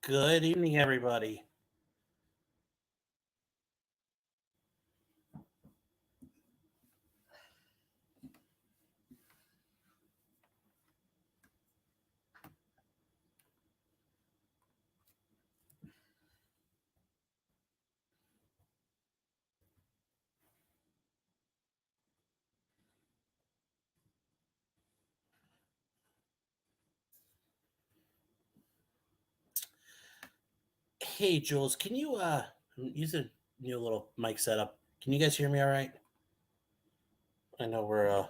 Good evening, everybody. Hey, Jules, can you use a new little mic setup? Can you guys hear me all right? I know we're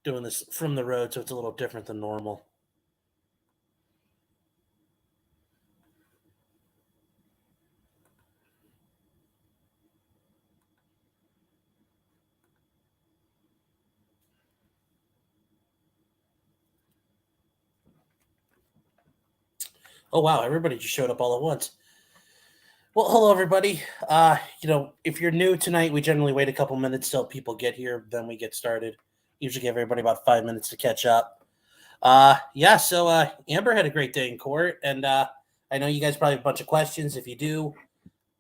doing this from the road, so it's a little different than normal. Oh, wow, everybody just showed up all at once. Well, hello, everybody. If you're new tonight, we generally wait a couple minutes till people get here, then we get started. Usually give everybody about 5 minutes to catch up. So Amber had a great day in court, and I know you guys probably have a bunch of questions. If you do,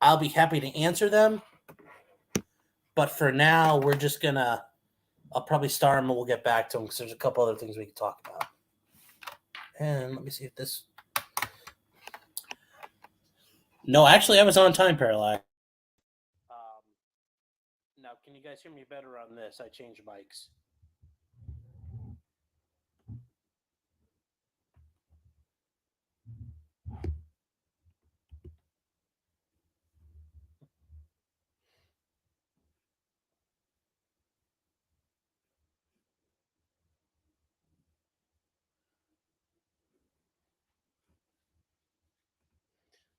I'll be happy to answer them. But for now, we're just gonna I'll probably start them and we'll get back to them because there's a couple other things we can talk about. And let me see if this... No, actually, I was on time, Parallax. Now, can you guys hear me better on this? I changed mics.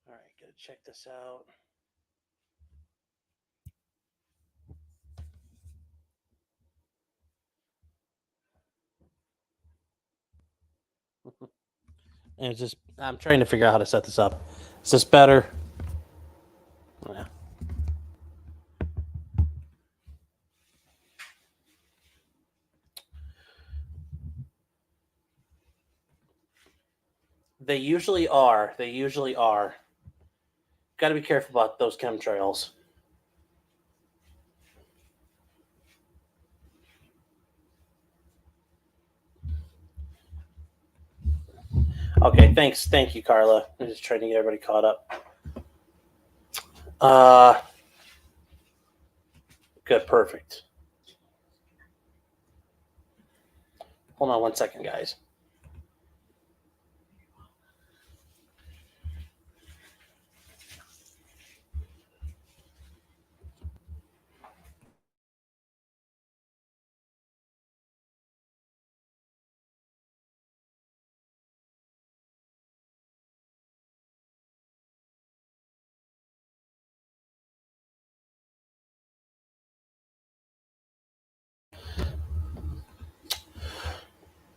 All right, gotta check this out. And it's just, I'm trying to figure out how to set this up. Is this better? Yeah. They usually are. Got to be careful about those chemtrails. Okay, thanks. Thank you, Carla. I'm just trying to get everybody caught up. Good, perfect. Hold on one second, guys.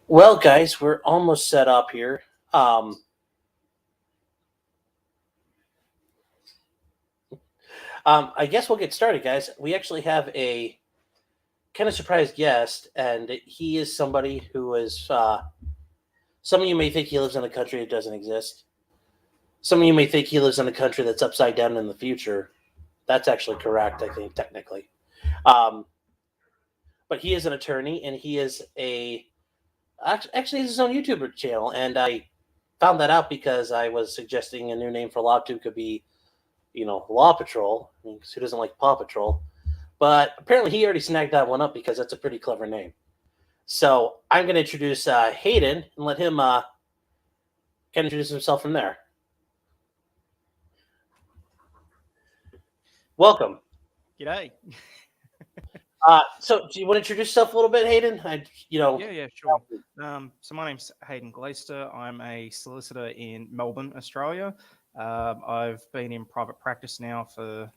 Well, guys, we're almost set up here. I guess we'll get started, guys. We actually have a kind of surprise guest, and he is somebody who is... some of you may think he lives in a country that doesn't exist. Some of you may think he lives in a country that's upside down in the future. That's actually correct, I think, technically. But he is an attorney, and he is actually has his own YouTube channel, and I found that out because I was suggesting a new name for LawTube could be, Law Patrol. I mean, who doesn't like Paw Patrol? But apparently he already snagged that one up because that's a pretty clever name. So I'm going to introduce Hayden and let him kind of introduce himself from there. Welcome. G'day. So do you want to introduce yourself a little bit, Hayden? Yeah, sure. So my name's Hayden Glaister. I'm a solicitor in Melbourne, Australia. I've been in private practice now for the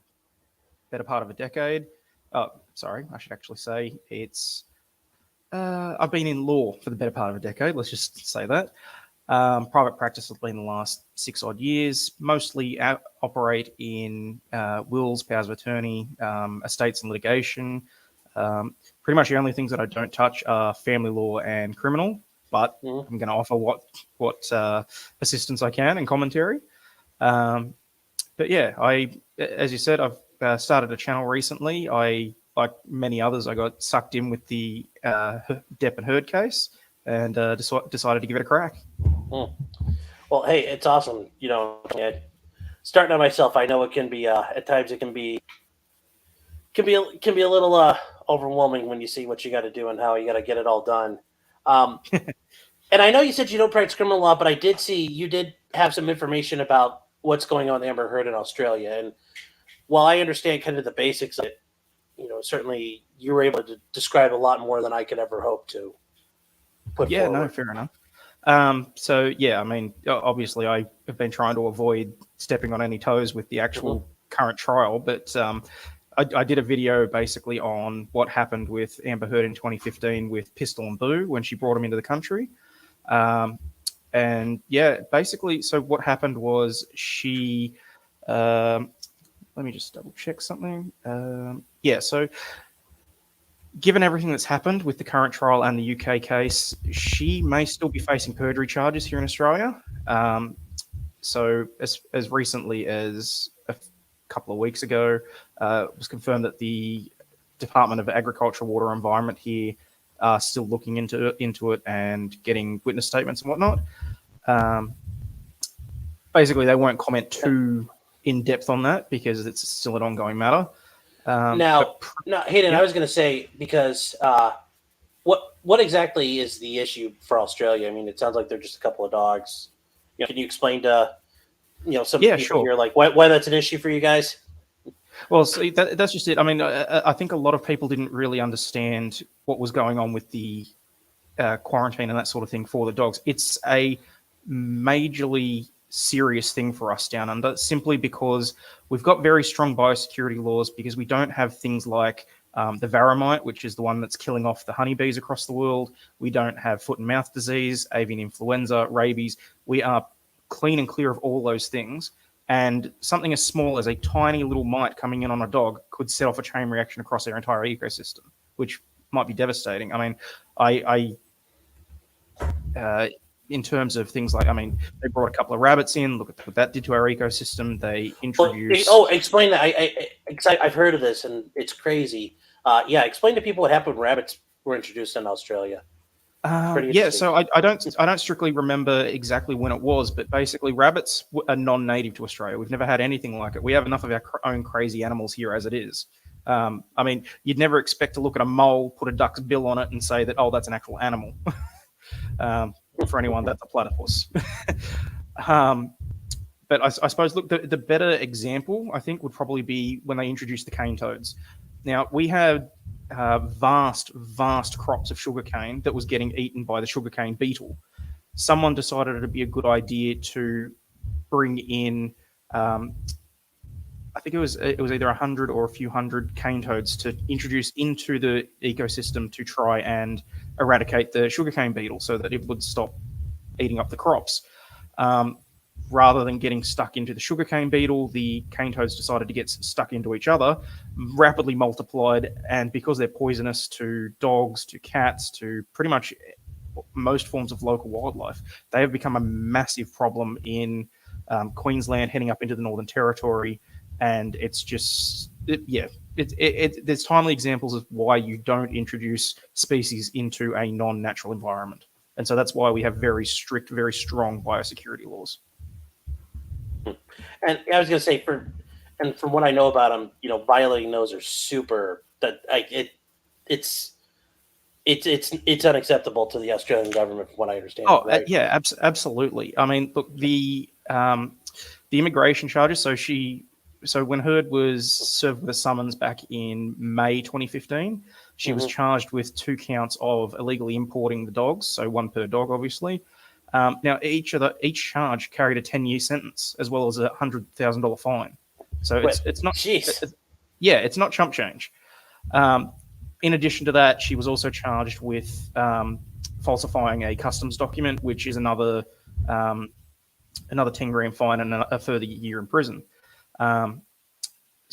better part of a decade. Oh, sorry, I should actually say I've been in law for the better part of a decade. Let's just say that. Private practice has been the last 6 odd years. Mostly operate in wills, powers of attorney, estates and litigation. Pretty much the only things that I don't touch are family law and criminal, but I'm going to offer what assistance I can and commentary. But yeah, as you said, I've started a channel recently. Like many others, I got sucked in with the Depp and Heard case, and decided to give it a crack. Well, hey, it's awesome. Starting on myself, I know it can be at times it can be a little overwhelming when you see what you got to do and how you got to get it all done. And I know you said you don't practice criminal law, but I did see you did have some information about what's going on with Amber Heard in Australia. And while I understand kind of the basics of it, certainly you were able to describe a lot more than I could ever hope to put forward. No, fair enough. So yeah, I mean, obviously I have been trying to avoid stepping on any toes with the actual current trial, but I did a video basically on what happened with Amber Heard in 2015 with Pistol and Boo when she brought him into the country. And yeah, basically, so what happened was she, let me just double check something. So given everything that's happened with the current trial and the UK case, she may still be facing perjury charges here in Australia. So as recently as a couple of weeks ago, it was confirmed that the Department of Agriculture, Water and Environment here are still looking into it and getting witness statements and whatnot. Basically, they won't comment too in depth on that because it's still an ongoing matter. Now, Hayden, I was going to say, because what exactly is the issue for Australia? I mean, it sounds like they're just a couple of dogs. Can you explain to some people here, like why that's an issue for you guys? Well, see, that's just it. I mean, I think a lot of people didn't really understand what was going on with the quarantine and that sort of thing for the dogs. It's a majorly serious thing for us down under, simply because we've got very strong biosecurity laws, because we don't have things like the varroamite, which is the one that's killing off the honeybees across the world. We don't have foot and mouth disease, avian influenza, rabies. We are clean and clear of all those things. And something as small as a tiny little mite coming in on a dog could set off a chain reaction across their entire ecosystem, which might be devastating. I mean, in terms of things like, I mean, they brought a couple of rabbits in. Look at what that did to our ecosystem. They introduced... explain that. I've heard of this, and it's crazy. Explain to people what happened when rabbits were introduced in Australia. So I don't strictly remember exactly when it was, but basically rabbits are non-native to Australia. We've never had anything like it. We have enough of our own crazy animals here as it is. I mean, you'd never expect to look at a mole, put a duck's bill on it, and say that, oh, that's an actual animal. For anyone, that's a platypus. But I suppose, look, the better example, I think, would probably be when they introduced the cane toads. Now, we had vast crops of sugarcane that was getting eaten by the sugarcane beetle. Someone decided it'd be a good idea to bring in, I think it was either 100 or a few hundred cane toads to introduce into the ecosystem to try and eradicate the sugarcane beetle so that it would stop eating up the crops. Rather than getting stuck into the sugarcane beetle, the cane toads decided to get stuck into each other, rapidly multiplied, and because they're poisonous to dogs, to cats, to pretty much most forms of local wildlife, they have become a massive problem in Queensland, heading up into the Northern Territory, and it's just, there's timely examples of why you don't introduce species into a non-natural environment. And so that's why we have very strict, very strong biosecurity laws. And I was going to say, from what I know about them, violating those are super. It's unacceptable to the Australian government, from what I understand. Oh, right? Yeah, absolutely. I mean, look, the immigration charges. So when Heard was served with a summons back in May 2015, she was charged with 2 counts of illegally importing the dogs, so one per dog, obviously. Now, each charge carried a 10-year sentence, as well as a $100,000 fine. So it's not. It's not chump change. In addition to that, she was also charged with falsifying a customs document, which is another 10 grand fine and a further year in prison. And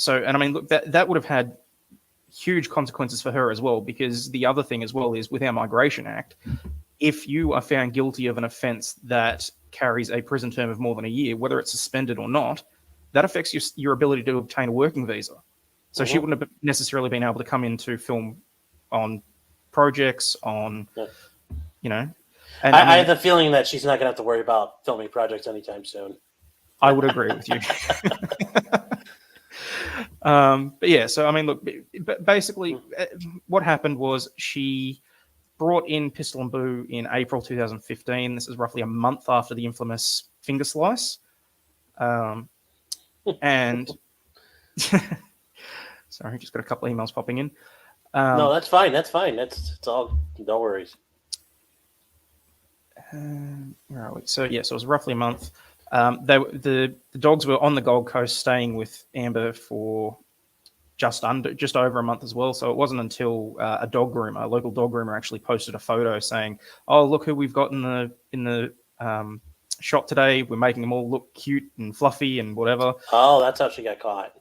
I mean, look, that would have had huge consequences for her as well, because the other thing as well is with our Migration Act, if you are found guilty of an offence that carries a prison term of more than a year, whether it's suspended or not, that affects your ability to obtain a working visa. So she wouldn't have necessarily been able to come in to film on projects, on, you know. And I have the feeling that she's not going to have to worry about filming projects anytime soon. I would agree with you. But yeah, so I mean, look, basically, what happened was she brought in Pistol and Boo in April 2015. This is roughly a month after the infamous finger slice. And sorry, just got a couple of emails popping in. No, that's fine. That's fine. It's all, no worries. Where are we? So yeah, so it was roughly a month. The dogs were on the Gold Coast staying with Amber for just over a month as well. So it wasn't until a local dog groomer, actually posted a photo saying, "Oh, look who we've got in the shop today. We're making them all look cute and fluffy and whatever." Oh, that's how she got caught.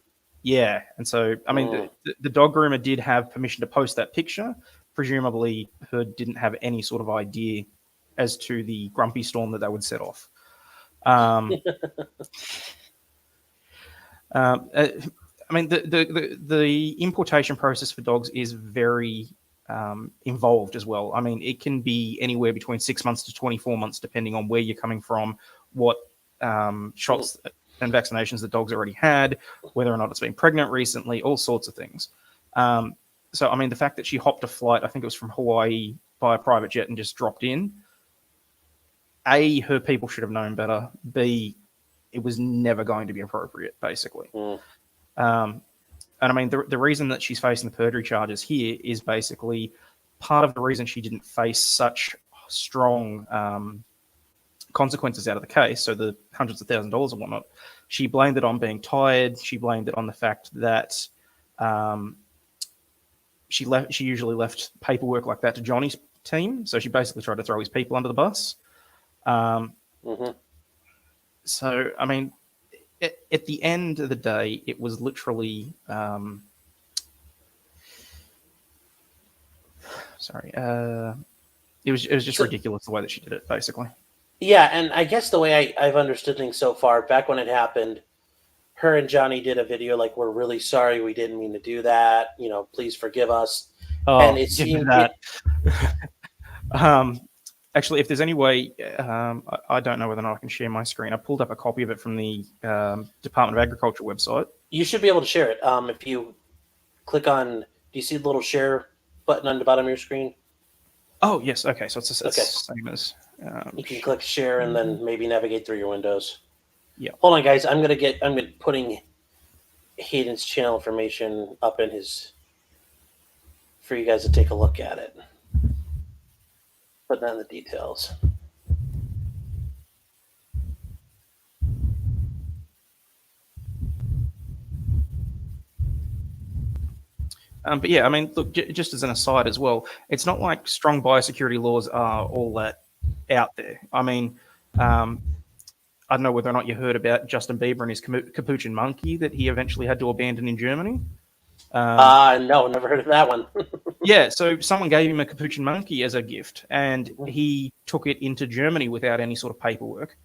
Yeah, and so I mean, the dog groomer did have permission to post that picture. Presumably, Heard didn't have any sort of idea as to the grumpy storm that would set off. I mean, the importation process for dogs is very involved as well. I mean, it can be anywhere between 6 months to 24 months, depending on where you're coming from, what shots and vaccinations the dog's already had, whether or not it's been pregnant recently, all sorts of things. So, I mean, the fact that she hopped a flight, I think it was from Hawaii by a private jet and just dropped in, A, her people should have known better. B, it was never going to be appropriate, basically. And I mean, the reason that she's facing the perjury charges here is basically part of the reason she didn't face such strong consequences out of the case, so the hundreds of thousands of dollars and whatnot. She blamed it on being tired. She blamed it on the fact that she usually left paperwork like that to Johnny's team, so she basically tried to throw his people under the bus. So, I mean, at the end of the day, it was literally it was just ridiculous the way that she did it, basically. Yeah, and I guess the way I've understood things so far, back when it happened, her and Johnny did a video like, "We're really sorry, we didn't mean to do that. You know, please forgive us." And it seemed that. Actually, if there's any way, I don't know whether or not I can share my screen. I pulled up a copy of it from the Department of Agriculture website. You should be able to share it. If you click on, do you see the little share button on the bottom of your screen? Oh, yes. Okay, so it's the same as... you can click share and then maybe navigate through your windows. Yeah. Hold on, guys. I'm putting Hayden's channel information up in his, for you guys to take a look at it. Put down the details. But yeah, I mean, look, just as an aside as well, it's not like strong biosecurity laws are all that out there. I mean, I don't know whether or not you heard about Justin Bieber and his capuchin monkey that he eventually had to abandon in Germany. No, never heard of that one. Yeah, so someone gave him a capuchin monkey as a gift, and he took it into Germany without any sort of paperwork.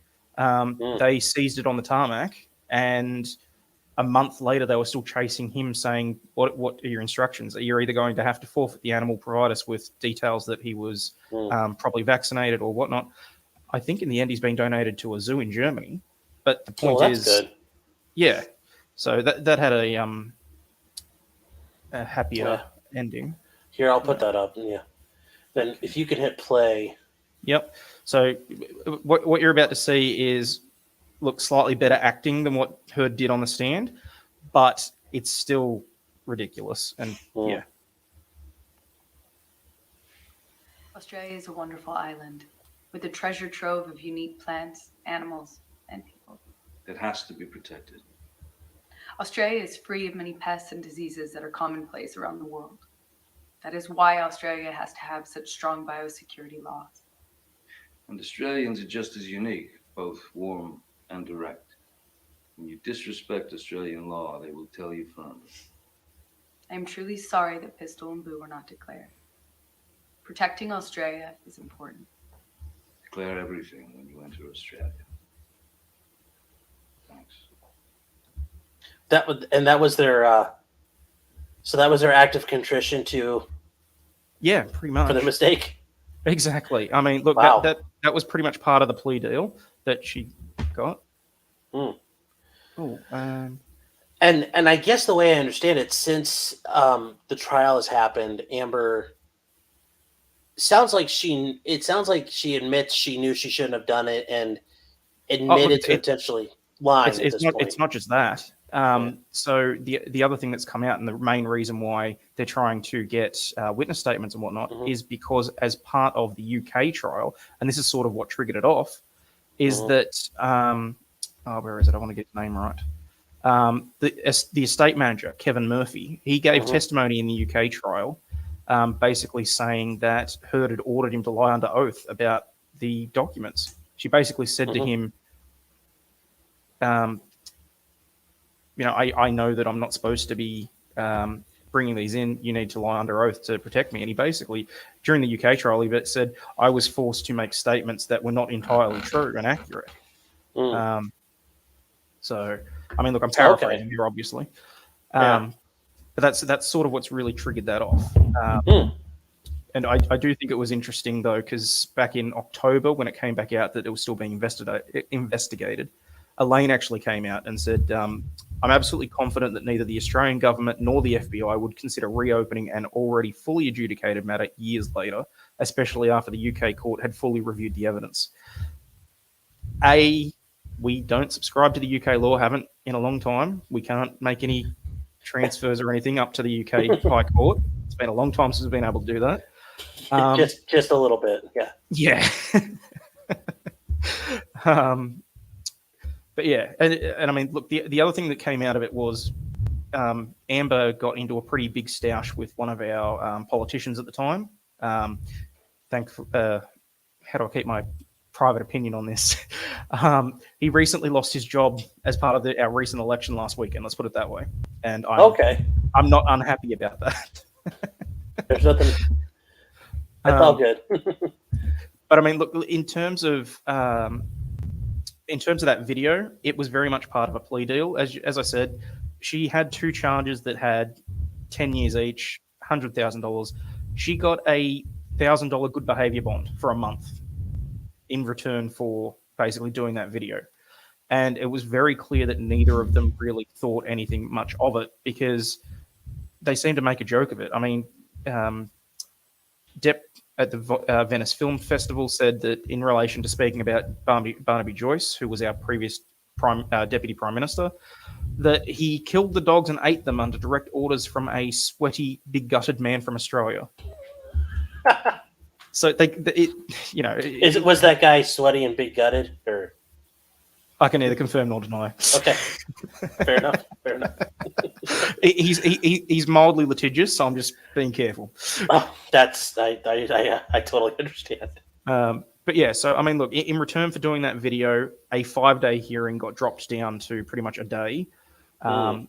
They seized it on the tarmac, and a month later, they were still chasing him, saying, what are your instructions? You're either going to have to forfeit the animal, provide us with details that he was probably vaccinated or whatnot. I think in the end, he's been donated to a zoo in Germany. But the point is, good. Yeah, so that had a happier ending. Here, I'll put that up. Yeah. Then if you can hit play. Yep. So what you're about to see is, look, slightly better acting than what Heard did on the stand, but it's still ridiculous. And yeah. Australia is a wonderful island with a treasure trove of unique plants, animals, and people. It has to be protected. Australia is free of many pests and diseases that are commonplace around the world. That is why Australia has to have such strong biosecurity laws. And Australians are just as unique, both warm and direct. When you disrespect Australian law, they will tell you firmly. I am truly sorry that Pistol and Boo were not declared. Protecting Australia is important. declare everything when you enter Australia. Thanks. That was their so that was their act of contrition Yeah, pretty much. for their mistake. Exactly. I mean, look, Wow. that was pretty much part of the plea deal that she got. Hmm. Oh, And I guess the way I understand it, since the trial has happened, Amber sounds like she admits she knew she shouldn't have done it and admitted to intentionally lying at this point. It's not just that. So the other thing that's come out, and the main reason why they're trying to get witness statements and whatnot, is because as part of the UK trial, and this is sort of what triggered it off, is that where is it? I want to get his name right. The estate manager, Kevin Murphy, he gave testimony in the UK trial, basically saying that Heard had ordered him to lie under oath about the documents. She basically said to him, I know that I'm not supposed to be bringing these in. You need to lie under oath to protect me. And he basically, during the UK trial, he said, I was forced to make statements that were not entirely true and accurate. So, I mean, look, I'm paraphrasing here, obviously. But that's sort of what's really triggered that off. And I do think it was interesting, though, because back in October, when it came back out that it was still being investigated, Elaine actually came out and said, I'm absolutely confident that neither the Australian government nor the FBI would consider reopening an already fully adjudicated matter years later, especially after the UK court had fully reviewed the evidence. We don't subscribe to the UK law, haven't in a long time. We can't make any transfers or anything up to the UK High Court. It's been a long time since we've been able to do that. Just a little bit, yeah. Yeah. But yeah, and I mean, look, the other thing that came out of it was Amber got into a pretty big stoush with one of our politicians at the time. How do I keep my private opinion on this? He recently lost his job as part of our recent election last weekend. Let's put it that way. And I'm not unhappy about that. There's nothing. That's all good. But I mean, look, in terms of that video, it was very much part of a plea deal. As I said, she had two charges that had 10 years each, $100,000. She got a $1,000 good behavior bond for a month in return for basically doing that video. And it was very clear that neither of them really thought anything much of it because they seemed to make a joke of it. I mean, Depp at the Venice Film Festival said that in relation to speaking about Barnaby Joyce, who was our previous Deputy Prime Minister, that he killed the dogs and ate them under direct orders from a sweaty, big-gutted man from Australia. So was that guy sweaty and big-gutted, or? I can neither confirm nor deny. Okay, fair enough. He's mildly litigious, so I'm just being careful. Oh, I totally understand. But yeah, so I mean, look, in return for doing that video, a 5-day hearing got dropped down to pretty much a day, and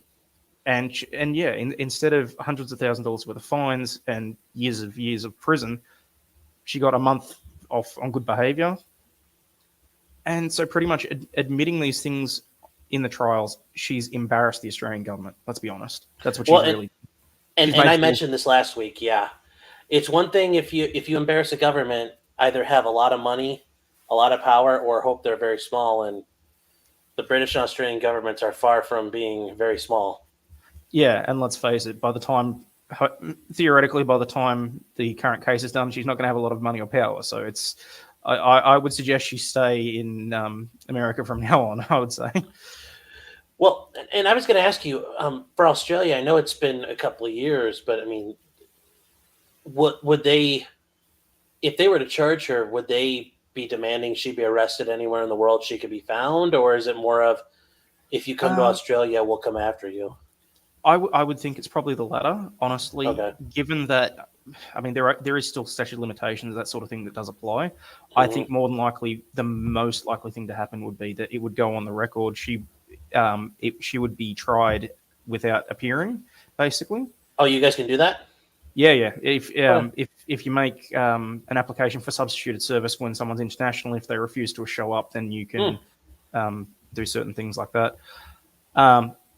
yeah, instead of hundreds of thousands of dollars worth of fines and years of prison, she got a month off on good behavior. And so pretty much admitting these things in the trials, she's embarrassed the Australian government. Let's be honest. That's what she's really. And I mentioned this last week. Yeah, it's one thing if you embarrass a government, either have a lot of money, a lot of power, or hope they're very small. And the British and Australian governments are far from being very small. Yeah, and let's face it, theoretically, by the time the current case is done, she's not going to have a lot of money or power. So it's. I would suggest she stay in America from now on, I would say. Well, and I was going to ask you, for Australia, I know it's been a couple of years, but I mean, would they, if they were to charge her, would they be demanding she be arrested anywhere in the world she could be found? Or is it more of, if you come to Australia, we'll come after you? I would think it's probably the latter, honestly, given that, I mean, there is still statute of limitations, that sort of thing that does apply. I think more than likely, the most likely thing to happen would be that it would go on the record. She would be tried without appearing, basically. Oh, you guys can do that? Yeah. If you make an application for substituted service when someone's international, if they refuse to show up, then you can do certain things like that.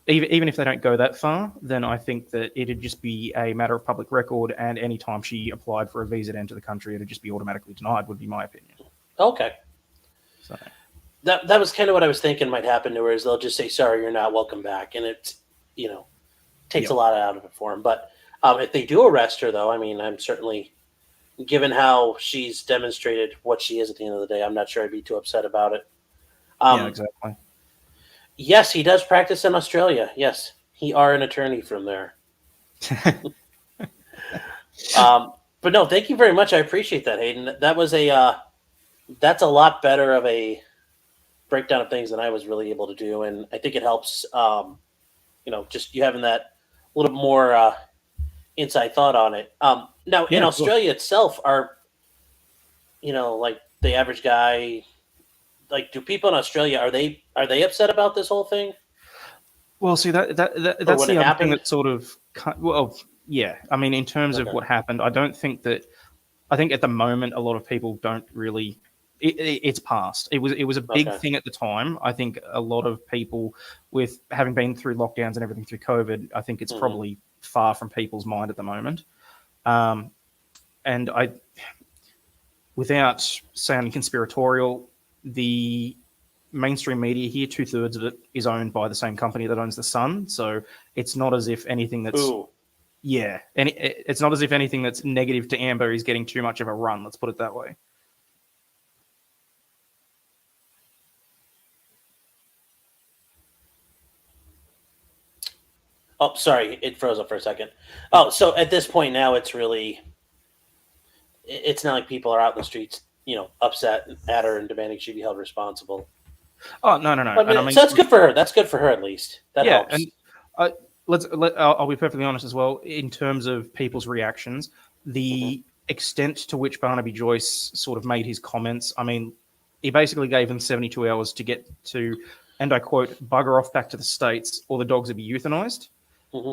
Even if they don't go that far, then I think that it'd just be a matter of public record, and any time she applied for a visa to enter the country, it'd just be automatically denied, would be my opinion. Okay. So that was kind of what I was thinking might happen to her, is they'll just say, sorry, you're not welcome back. And it, takes a lot out of it for them. But if they do arrest her, though, I mean, I'm certainly, given how she's demonstrated what she is at the end of the day, I'm not sure I'd be too upset about it. yeah, exactly. Yes, he does practice in Australia. Yes, he are an attorney from there. But no, thank you very much. I appreciate that, Hayden. That was that's a lot better of a breakdown of things than I was really able to do, and I think it helps. Just you having that little more inside thought on it. Now in Australia itself, are like the average guy, like, do people in Australia are they upset about this whole thing? Well, see that's the other thing that sort of yeah. I mean, in terms of what happened, I think at the moment a lot of people don't really. It's past. It was a big thing at the time. I think a lot of people, with having been through lockdowns and everything through COVID, I think it's probably far from people's mind at the moment. And without sounding conspiratorial, the mainstream media here, 2/3 of it is owned by the same company that owns the Sun. So it's not as if anything that's it's not as if anything that's negative to Amber is getting too much of a run. Let's put it that way. Oh, sorry, it froze up for a second. Oh, so at this point now, it's not like people are out in the streets, upset at her and demanding she be held responsible. Oh, no. So that's good for her. That's good for her, at least. That helps. And I'll be perfectly honest as well. In terms of people's reactions, the extent to which Barnaby Joyce sort of made his comments, I mean, he basically gave them 72 hours to get to, and I quote, bugger off back to the States or the dogs would be euthanized.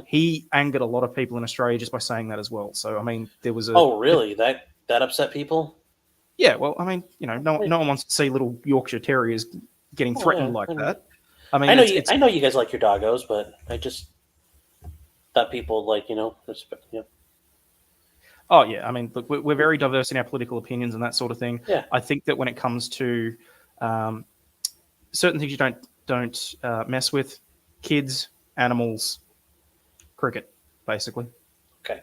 He angered a lot of people in Australia just by saying that as well. So, I mean, there was a... Oh, really? That upset people? Yeah, well, I mean, no one wants to see little Yorkshire Terriers getting threatened like that. I mean, I know you guys like your doggos, but I just thought people respect. Oh yeah, I mean, look, we're very diverse in our political opinions and that sort of thing. Yeah. I think that when it comes to certain things you don't mess with, kids, animals, cricket, basically. Okay.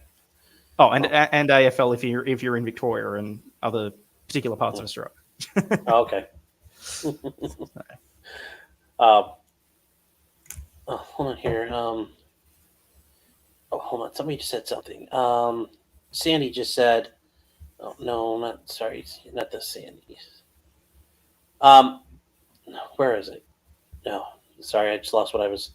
Oh, and AFL if you're in Victoria and other particular parts of Australia. Okay. Hold on here. Hold on. Somebody just said something. Sandy just said, "Oh no, not the Sandy." Where is it? No, sorry, I just lost what I was.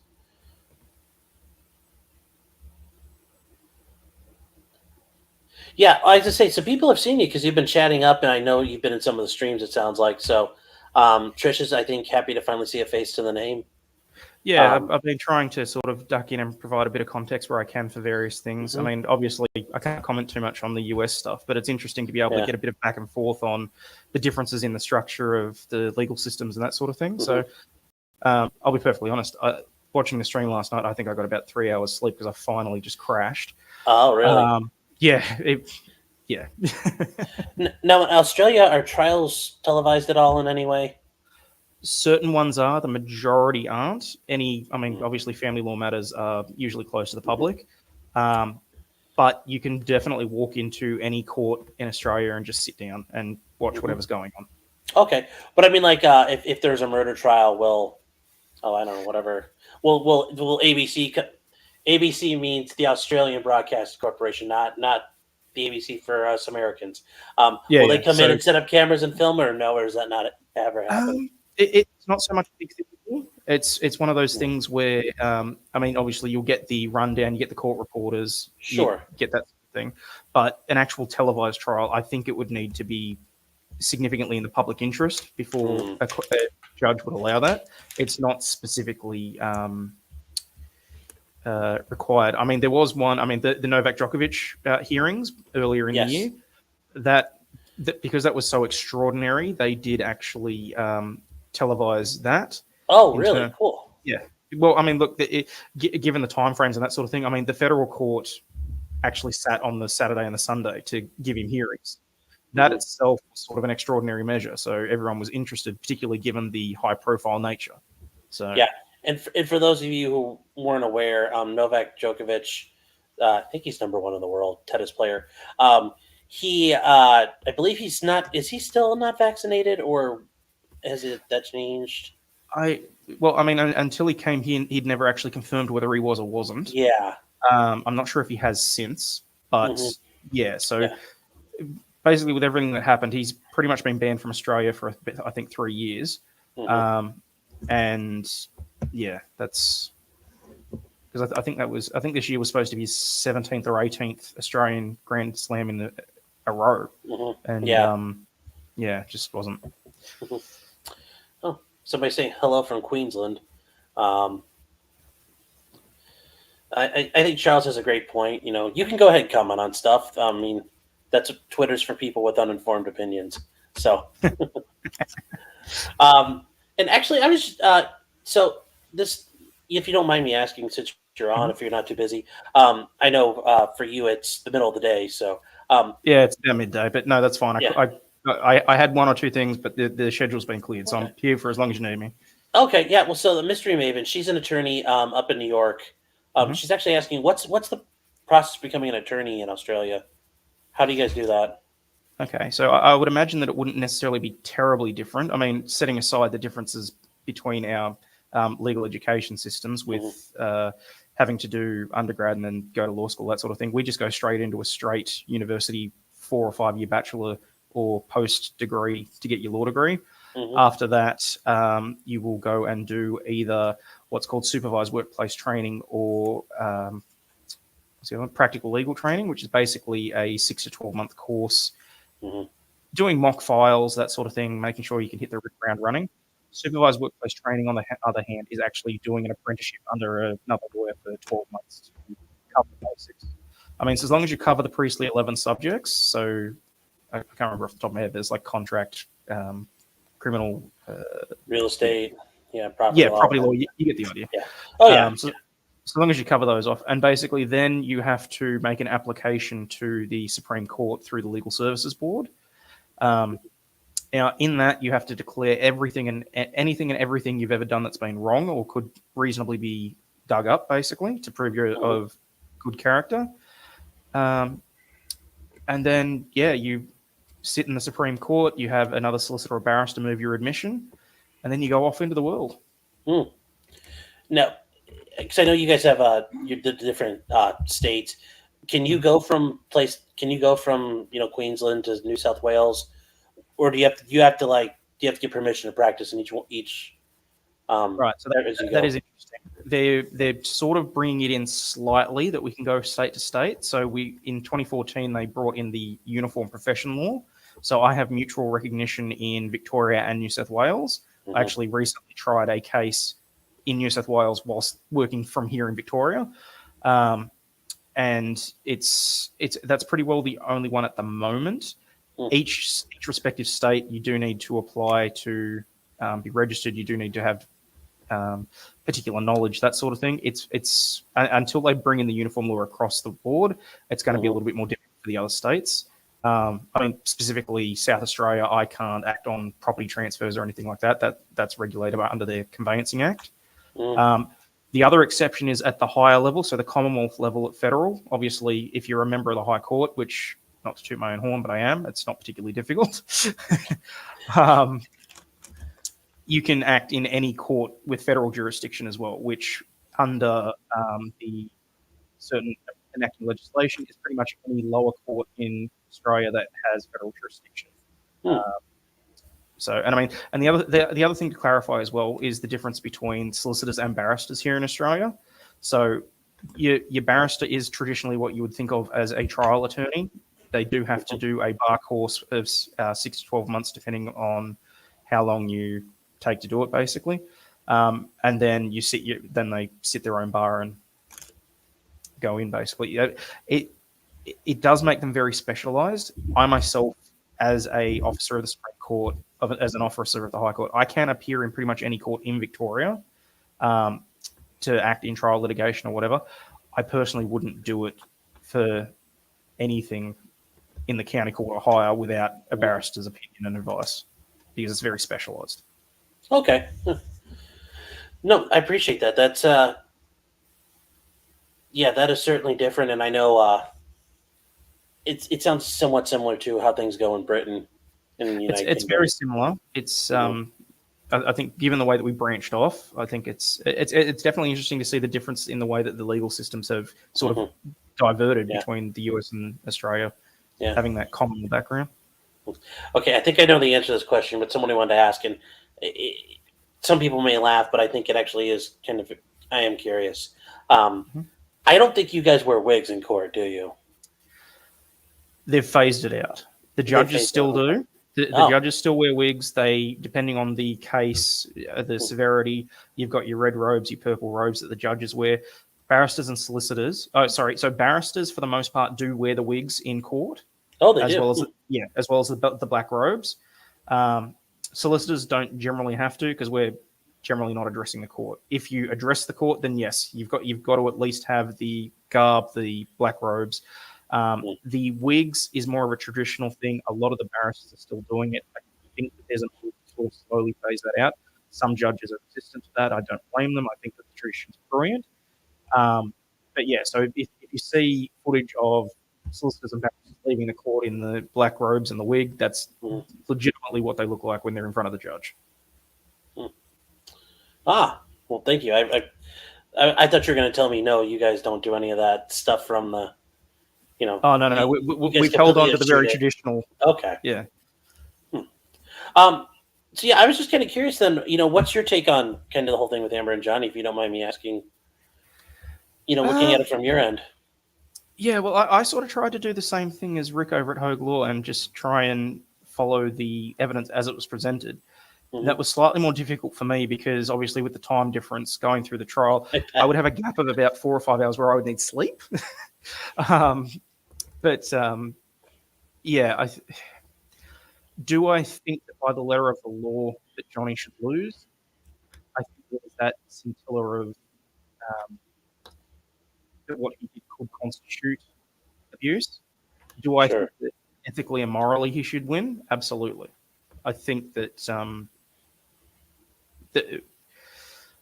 Yeah, I was to say, so people have seen you because you've been chatting up, and I know you've been in some of the streams. It sounds like so. Trish is, I think, happy to finally see a face to the name. Yeah, I've been trying to sort of duck in and provide a bit of context where I can for various things. I mean, obviously, I can't comment too much on the US stuff, but it's interesting to be able to get a bit of back and forth on the differences in the structure of the legal systems and that sort of thing. So I'll be perfectly honest. Watching the stream last night, I think I got about 3 hours sleep because I finally just crashed. Oh, really? Yeah. Now, in Australia, are trials televised at all in any way? Certain ones are. The majority aren't. Obviously, family law matters are usually close to the public. But you can definitely walk into any court in Australia and just sit down and watch whatever's going on. Okay. But I mean, like, if there's a murder trial, I don't know, whatever. Will ABC... ABC means the Australian Broadcast Corporation, not the ABC for us Americans. Will they come in and set up cameras and film, or no, or does that not ever happen? It's not so much a big thing. It's one of those things where, obviously you'll get the rundown, you get the court reporters, sure, you get that sort of thing. But an actual televised trial, I think it would need to be significantly in the public interest before a judge would allow that. It's not specifically... required. I mean, there was one. I mean, the Novak Djokovic hearings earlier in the year. That because that was so extraordinary, they did actually televise that. Oh, really? Cool. Yeah. Well, I mean, look, given the timeframes and that sort of thing, I mean, the federal court actually sat on the Saturday and the Sunday to give him hearings. That itself was sort of an extraordinary measure. So everyone was interested, particularly given the high-profile nature. So yeah, and for those of you who weren't aware, Novak Djokovic, I think he's number one in the world tennis player. He, I believe he's not. Is he still not vaccinated, or has that changed? Well, I mean, until he came here, he'd never actually confirmed whether he was or wasn't. Yeah. I'm not sure if he has since, but basically with everything that happened, he's pretty much been banned from Australia for, I think, 3 years. And yeah, that's because I think this year was supposed to be his 17th or 18th Australian Grand Slam in a row. And yeah, just wasn't. Oh, somebody saying hello from Queensland. I think Charles has a great point. You know, you can go ahead and comment on stuff. I mean, that's Twitter's for people with uninformed opinions. So, and actually, I was so this, if you don't mind me asking, since you're on, if you're not too busy, I know for you it's the middle of the day, so yeah, it's about midday, but no, that's fine. Yeah. I had one or two things, but the schedule's been cleared, so I'm here for as long as you need me. Okay, yeah. Well, so the Mystery Maven, she's an attorney up in New York. She's actually asking, what's the process of becoming an attorney in Australia? How do you guys do that? Okay, so I would imagine that it wouldn't necessarily be terribly different. I mean, setting aside the differences between our legal education systems with having to do undergrad and then go to law school, that sort of thing, we just go straight into a straight university 4 or 5 year bachelor or post degree to get your law degree. After that, you will go and do either what's called supervised workplace training or practical legal training, which is basically a 6 to 12 month course, doing mock files, that sort of thing, making sure you can hit the ground running. Supervised workplace training, on the other hand, is actually doing an apprenticeship under another lawyer for 12 months to cover the basics. I mean, so as long as you cover the priestly 11 subjects, so I can't remember off the top of my head, there's like contract, criminal, real estate, property law. Property law. You get the idea. Yeah. Oh yeah. So long as you cover those off, and basically then you have to make an application to the Supreme Court through the Legal Services Board. Now, in that, you have to declare anything and everything you've ever done that's been wrong or could reasonably be dug up, basically, to prove you're of good character. And then, you sit in the Supreme Court, you have another solicitor or barrister move your admission, and then you go off into the world. Now, because I know you guys have the different states. Can you go from Queensland to New South Wales, or do you have to get permission to practice in each? Right. So that is interesting. They're sort of bringing it in slightly that we can go state to state. So in 2014 they brought in the uniform profession law. So I have mutual recognition in Victoria and New South Wales. I actually recently tried a case in New South Wales whilst working from here in Victoria, and that's pretty well the only one at the moment. Each respective state, you do need to apply to be registered. You do need to have particular knowledge, that sort of thing. It's until they bring in the uniform law across the board, it's going to be a little bit more difficult for the other states. I mean, specifically South Australia, I can't act on property transfers or anything like that. That's regulated under the Conveyancing Act. The other exception is at the higher level, so the Commonwealth level at federal. Obviously, if you're a member of the High Court, which, not to toot my own horn, but I am, it's not particularly difficult. You can act in any court with federal jurisdiction as well, which under the certain enacting legislation is pretty much any lower court in Australia that has federal jurisdiction. And the other thing to clarify as well is the difference between solicitors and barristers here in Australia. So your barrister is traditionally what you would think of as a trial attorney. They do have to do a bar course of 6 to 12 months, depending on how long you take to do it, basically. And then they sit their own bar and go in. Basically, it does make them very specialised. I myself, as a officer of the Supreme Court, as an officer of the High Court, I can appear in pretty much any court in Victoria to act in trial litigation or whatever. I personally wouldn't do it for anything in the county court or higher without a barrister's opinion and advice, because it's very specialised. Okay. No, I appreciate that. That's yeah, that is certainly different, and I know it sounds somewhat similar to how things go in Britain and the United It's Kingdom. very similar. It's I think, given the way that we branched off, I think it's definitely interesting to see the difference in the way that the legal systems have sort of diverted between the US and Australia, having that common background. Okay, I think I know the answer to this question, but somebody wanted to ask, and some people may laugh, but I think it actually is kind of. I am curious. I don't think you guys wear wigs in court, do you? They've phased it out. The judges still do. The judges still wear wigs. They, depending on the case, the severity, you've got your red robes, your purple robes that the judges wear. Barristers and solicitors. So barristers, for the most part, do wear the wigs in court. Oh, they as do. Well as well as the black robes. Solicitors don't generally have to, because we're generally not addressing the court. If you address the court, then yes, you've got to at least have the garb, the black robes. The wigs is more of a traditional thing. A lot of the barristers are still doing it. I think that there's a move to sort of slowly phase that out. Some judges are resistant to that. I don't blame them. I think that the tradition is brilliant. But yeah, so if you see footage of solicitors and barristers leaving the court in the black robes and the wig, that's legitimately what they look like when they're in front of the judge. Well, thank you. I thought you were going to tell me, no, you guys don't do any of that stuff from the, Oh, no. We've held on to the very traditional. Okay. Yeah. So yeah, I was just kind of curious then, what's your take on kind of the whole thing with Amber and Johnny, if you don't mind me asking, looking at it from your end? Yeah, well, I sort of tried to do the same thing as Rick over at Hogue Law and just try and follow the evidence as it was presented. That was slightly more difficult for me because obviously with the time difference going through the trial, I would have a gap of about 4 or 5 hours where I would need sleep. Yeah, do I think that by the letter of the law that Johnny should lose? I think there's that scintilla of what he did could constitute abuse. Do I think that ethically and morally he should win? Absolutely. I think that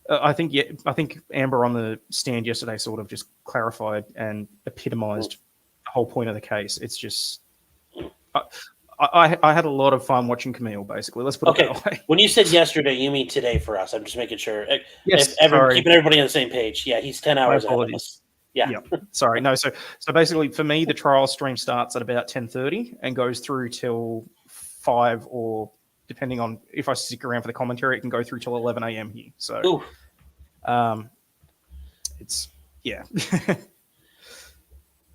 I think Amber on the stand yesterday sort of just clarified and epitomized the whole point of the case. It's just I had a lot of fun watching Camille, basically. Let's put it that way. When you said yesterday, you mean today for us. I'm just making sure. Yes, keeping everybody on the same page. Yeah, he's 10 hours ahead of us. Yeah. Sorry. No, so basically for me, the trial stream starts at about 10:30 and goes through till 5, or depending on if I stick around for the commentary, it can go through till 11 a.m. here. So it's yeah.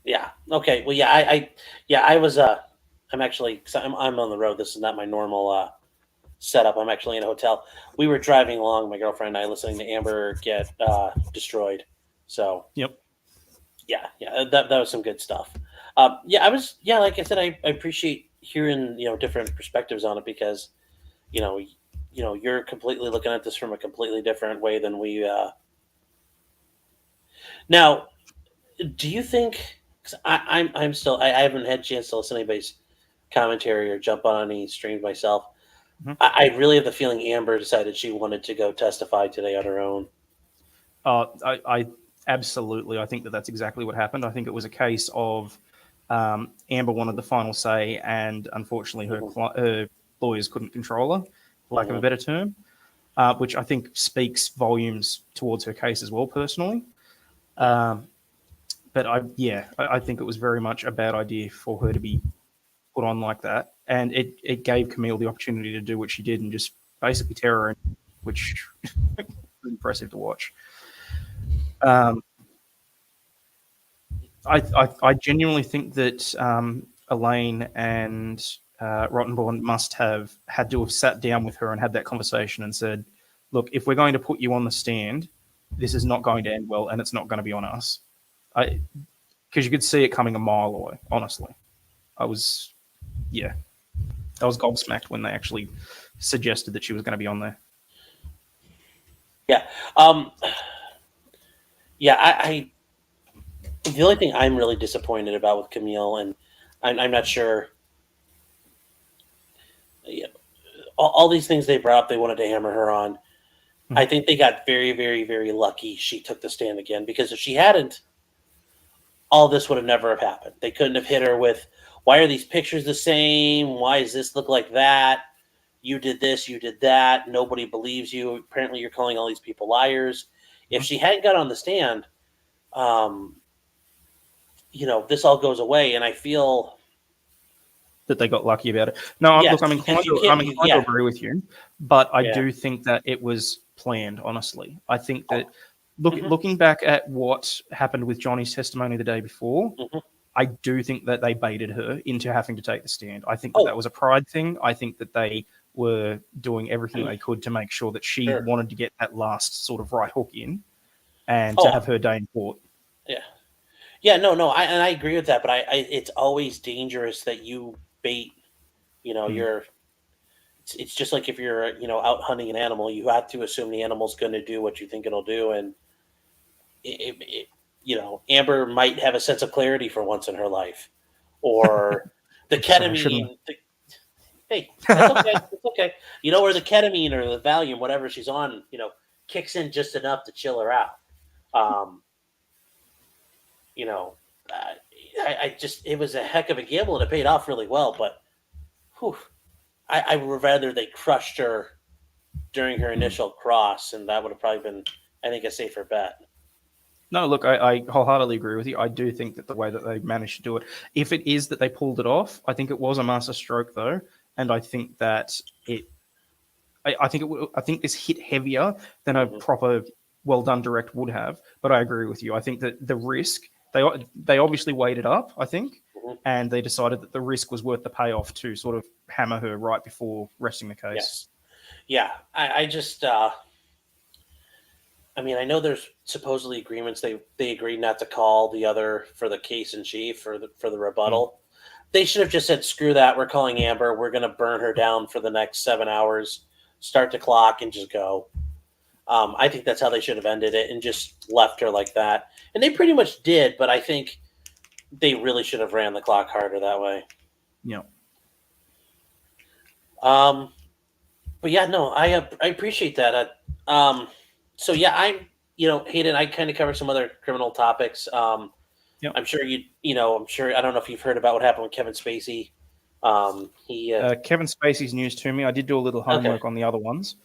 Yeah. Okay. Well, yeah, I was I'm actually, cause I'm on the road. This is not my normal setup. I'm actually in a hotel. We were driving along, my girlfriend and I, listening to Amber get destroyed. So yeah, that was some good stuff. Like I said, I appreciate hearing different perspectives on it because you're completely looking at this from a completely different way than we. Now, do you think? Cause I haven't had a chance to listen to anybody's commentary or jump on any streams myself. I really have the feeling Amber decided she wanted to go testify today on her own. I absolutely. I think that's exactly what happened. I think it was a case of Amber wanted the final say, and unfortunately, her lawyers couldn't control her, for lack of a better term, which I think speaks volumes towards her case as well, personally. But I think it was very much a bad idea for her to be put on like that, and it gave Camille the opportunity to do what she did and just basically tear her in, which was impressive to watch. I genuinely think that Elaine and Rottenborn must have had to have sat down with her and had that conversation and said, look, if we're going to put you on the stand, this is not going to end well and it's not going to be on us. because you could see it coming a mile away. Honestly, I was gobsmacked when they actually suggested that she was going to be on there. Yeah. I the only thing I'm really disappointed about with Camille, and I'm not sure. Yeah, all these things they brought up, they wanted to hammer her on. Hmm. I think they got very, very, very lucky she took the stand again, because if she hadn't, all this would have never have happened. They couldn't have hit her with, why are these pictures the same? Why does this look like that? You did this, you did that. Nobody believes you. Apparently you're calling all these people liars. If she hadn't got on the stand, this all goes away. And I feel that they got lucky about it. No, yes, look, I'm inclined to agree with you, but I do think that it was planned, honestly. I think that looking back at what happened with Johnny's testimony the day before, I do think that they baited her into having to take the stand. I think that was a pride thing. I think that they were doing everything they could to make sure that she wanted to get that last sort of right hook in and to have her day in court. Yeah, no, I agree with that, but I it's always dangerous that you bait, it's just like if you're, out hunting an animal, you have to assume the animal's going to do what you think it'll do. And Amber might have a sense of clarity for once in her life, or the ketamine. Hey, that's okay. It's okay. Or the ketamine or the Valium, whatever she's on, kicks in just enough to chill her out. It was a heck of a gamble, and it paid off really well. But I would rather they crushed her during her initial cross, and that would have probably been, I think, a safer bet. No, look, I wholeheartedly agree with you. I do think that the way that they managed to do it, if it is that they pulled it off, I think it was a master stroke, though, and I think that I think this hit heavier than a proper, well done direct would have. But I agree with you. I think that the risk, they obviously weighed it up, I think, and they decided that the risk was worth the payoff to sort of hammer her right before resting the case. Yes. Yeah, I just, I know there's supposedly agreements. They agreed not to call the other for the case in chief for the rebuttal. They should have just said, screw that. We're calling Amber. We're going to burn her down for the next 7 hours, start the clock, and just go. I think that's how they should have ended it and just left her like that. And they pretty much did, but I think they really should have ran the clock harder that way. Yeah. But yeah, no, I appreciate that. So yeah, Hayden, I kind of covered some other criminal topics. I'm sure I'm sure, I don't know if you've heard about what happened with Kevin Spacey. Kevin Spacey's news to me. I did do a little homework on the other ones.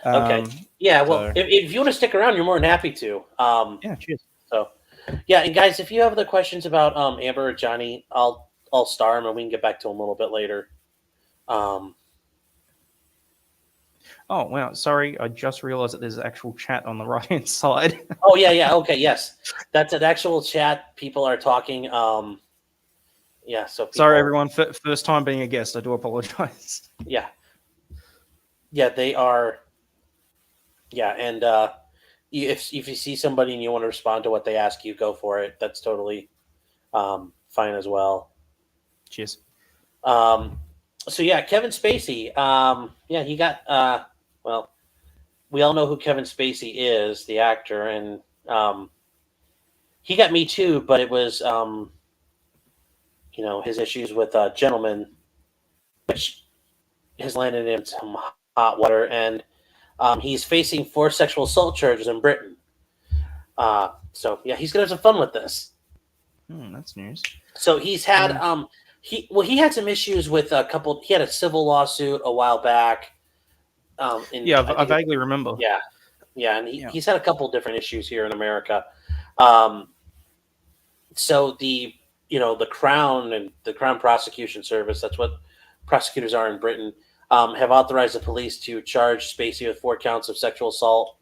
Okay. Yeah. Well, if you want to stick around, you're more than happy to. Yeah. Cheers. So, yeah, and guys, if you have other questions about Amber or Johnny, I'll star them and we can get back to them a little bit later. Oh, wow. Sorry. I just realized that there's actual chat on the right-hand side. Oh, yeah. Okay, yes. That's an actual chat. People are talking. Yeah, so... Sorry, everyone. First time being a guest. I do apologize. Yeah. Yeah, they are... Yeah, and if you see somebody and you want to respond to what they ask you, go for it. That's totally fine as well. Cheers. So, yeah, Kevin Spacey. He got... well, we all know who Kevin Spacey is, the actor, and he got Me Too, but it was, his issues with Gentleman, which has landed in some hot water, and he's facing 4 sexual assault charges in Britain. So, yeah, he's going to have some fun with this. That's news. So he's had he had some issues with a couple. He had a civil lawsuit a while back. I vaguely remember. Yeah, and he's had a couple different issues here in America. So the Crown and the Crown Prosecution Service, that's what prosecutors are in Britain, have authorized the police to charge Spacey with 4 counts of sexual assault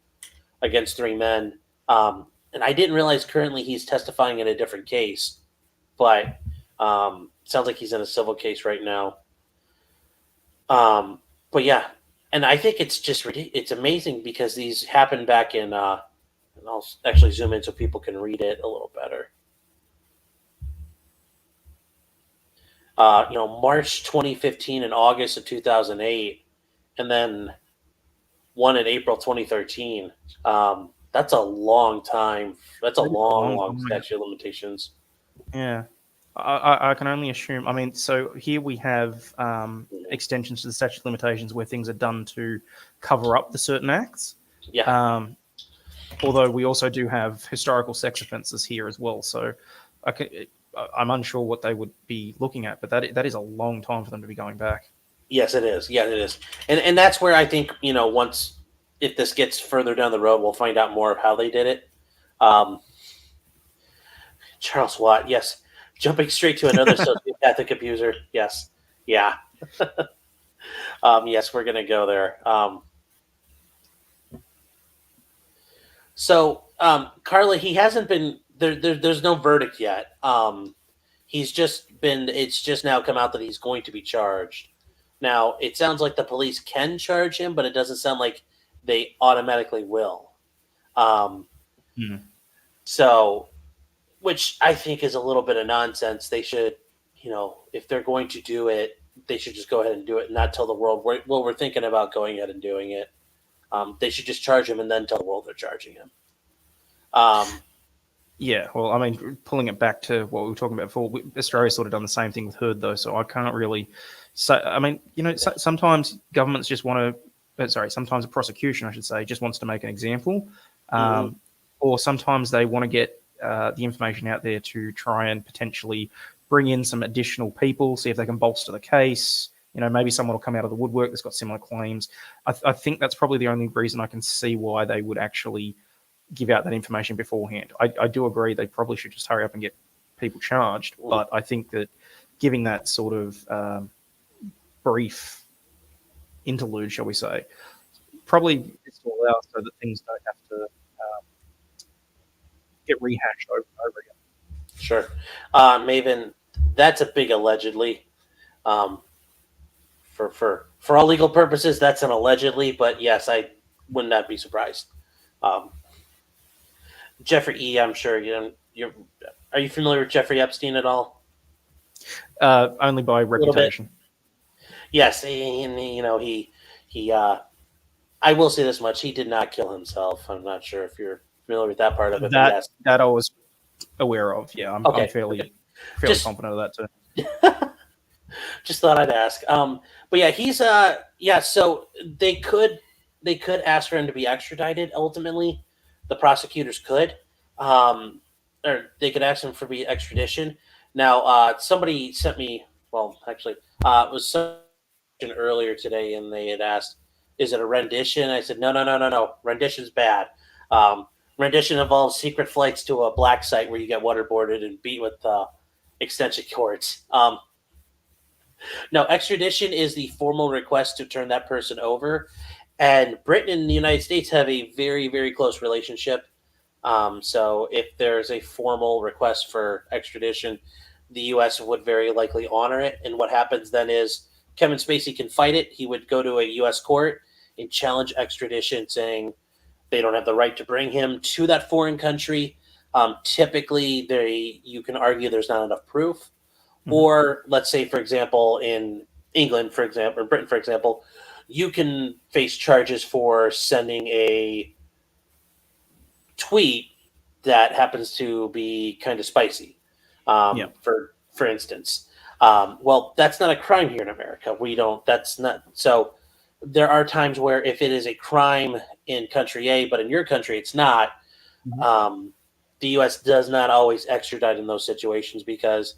against 3 men. And I didn't realize currently he's testifying in a different case, but sounds like he's in a civil case right now. But yeah, and I think it's just it's amazing because these happened back in. And I'll actually zoom in so people can read it a little better. March 2015 and August of 2008, and then one in April 2013. That's a long time. That's a long statute of limitations. Yeah. I can only assume. I mean, so here we have extensions to the statute of limitations where things are done to cover up the certain acts. Yeah. Although we also do have historical sex offences here as well. So I'm unsure what they would be looking at, but that is a long time for them to be going back. Yes, it is. Yeah, it is. And that's where I think, if this gets further down the road, we'll find out more of how they did it. Charles Watt, yes. Jumping straight to another sociopathic abuser. Yes. Yeah. Yes, we're going to go there. Carla, he hasn't been there's no verdict yet. It's just now come out that he's going to be charged. Now, it sounds like the police can charge him, but it doesn't sound like they automatically will. So, which I think is a little bit of nonsense. They should, if they're going to do it, they should just go ahead and do it and not tell the world, we're thinking about going ahead and doing it. They should just charge him and then tell the world they're charging him. Yeah, well, I mean, pulling it back to what we were talking about before, Australia's sort of done the same thing with Heard, though, so I can't really say. I mean, sometimes governments just want to, sometimes a prosecution, I should say, just wants to make an example, or sometimes they want to get the information out there to try and potentially bring in some additional people, see if they can bolster the case. Maybe someone will come out of the woodwork that's got similar claims. I think that's probably the only reason I can see why they would actually give out that information beforehand. I do agree they probably should just hurry up and get people charged, but I think that giving that sort of brief interlude, shall we say, probably is to allow so that things don't have to get rehashed over and over again. Sure. Maven, that's a big allegedly. For all legal purposes, that's an allegedly, but yes, I would not be surprised. Jeffrey E., I'm sure are you familiar with Jeffrey Epstein at all? Only by reputation. Yes, he I will say this much: he did not kill himself. I'm not sure if you're familiar with that part of it. That I was aware of. Yeah, I'm fairly confident of that too. Just thought I'd ask. But yeah, he's So they could ask for him to be extradited. Ultimately, the prosecutors could, or they could ask him for the extradition. Now, somebody sent me. Well, actually, it was something earlier today, and they had asked, "Is it a rendition?" I said, "No. Rendition's bad. Rendition involves secret flights to a black site where you get waterboarded and beat with extension cords." No, extradition is the formal request to turn that person over. And Britain and the United States have a very, very close relationship. So if there's a formal request for extradition, the U.S. would very likely honor it. And what happens then is Kevin Spacey can fight it. He would go to a U.S. court and challenge extradition, saying they don't have the right to bring him to that foreign country. Typically, you can argue there's not enough proof. Or let's say, for example, in England, for example, or Britain, for example, you can face charges for sending a tweet that happens to be kind of spicy, for instance. Well, that's not a crime here in America. That's not. So there are times where if it is a crime in country A, but in your country it's not, the U.S. does not always extradite in those situations because,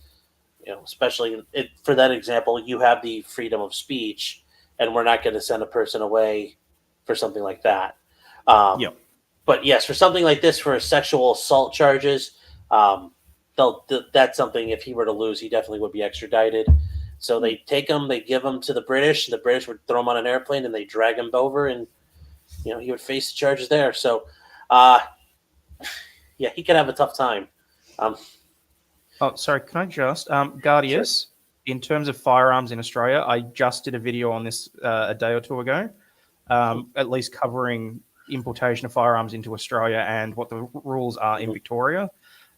especially for that example, you have the freedom of speech, and we're not going to send a person away for something like that. But yes, for something like this, for sexual assault charges, that's something, if he were to lose, he definitely would be extradited. So they take him, they give him to the British. The British would throw him on an airplane, and they drag him over, and he would face the charges there. So, he could have a tough time. Sorry, can I just Guardius? Sure. In terms of firearms in Australia, I just did a video on this a day or two ago, at least covering importation of firearms into Australia and what the rules are in Victoria.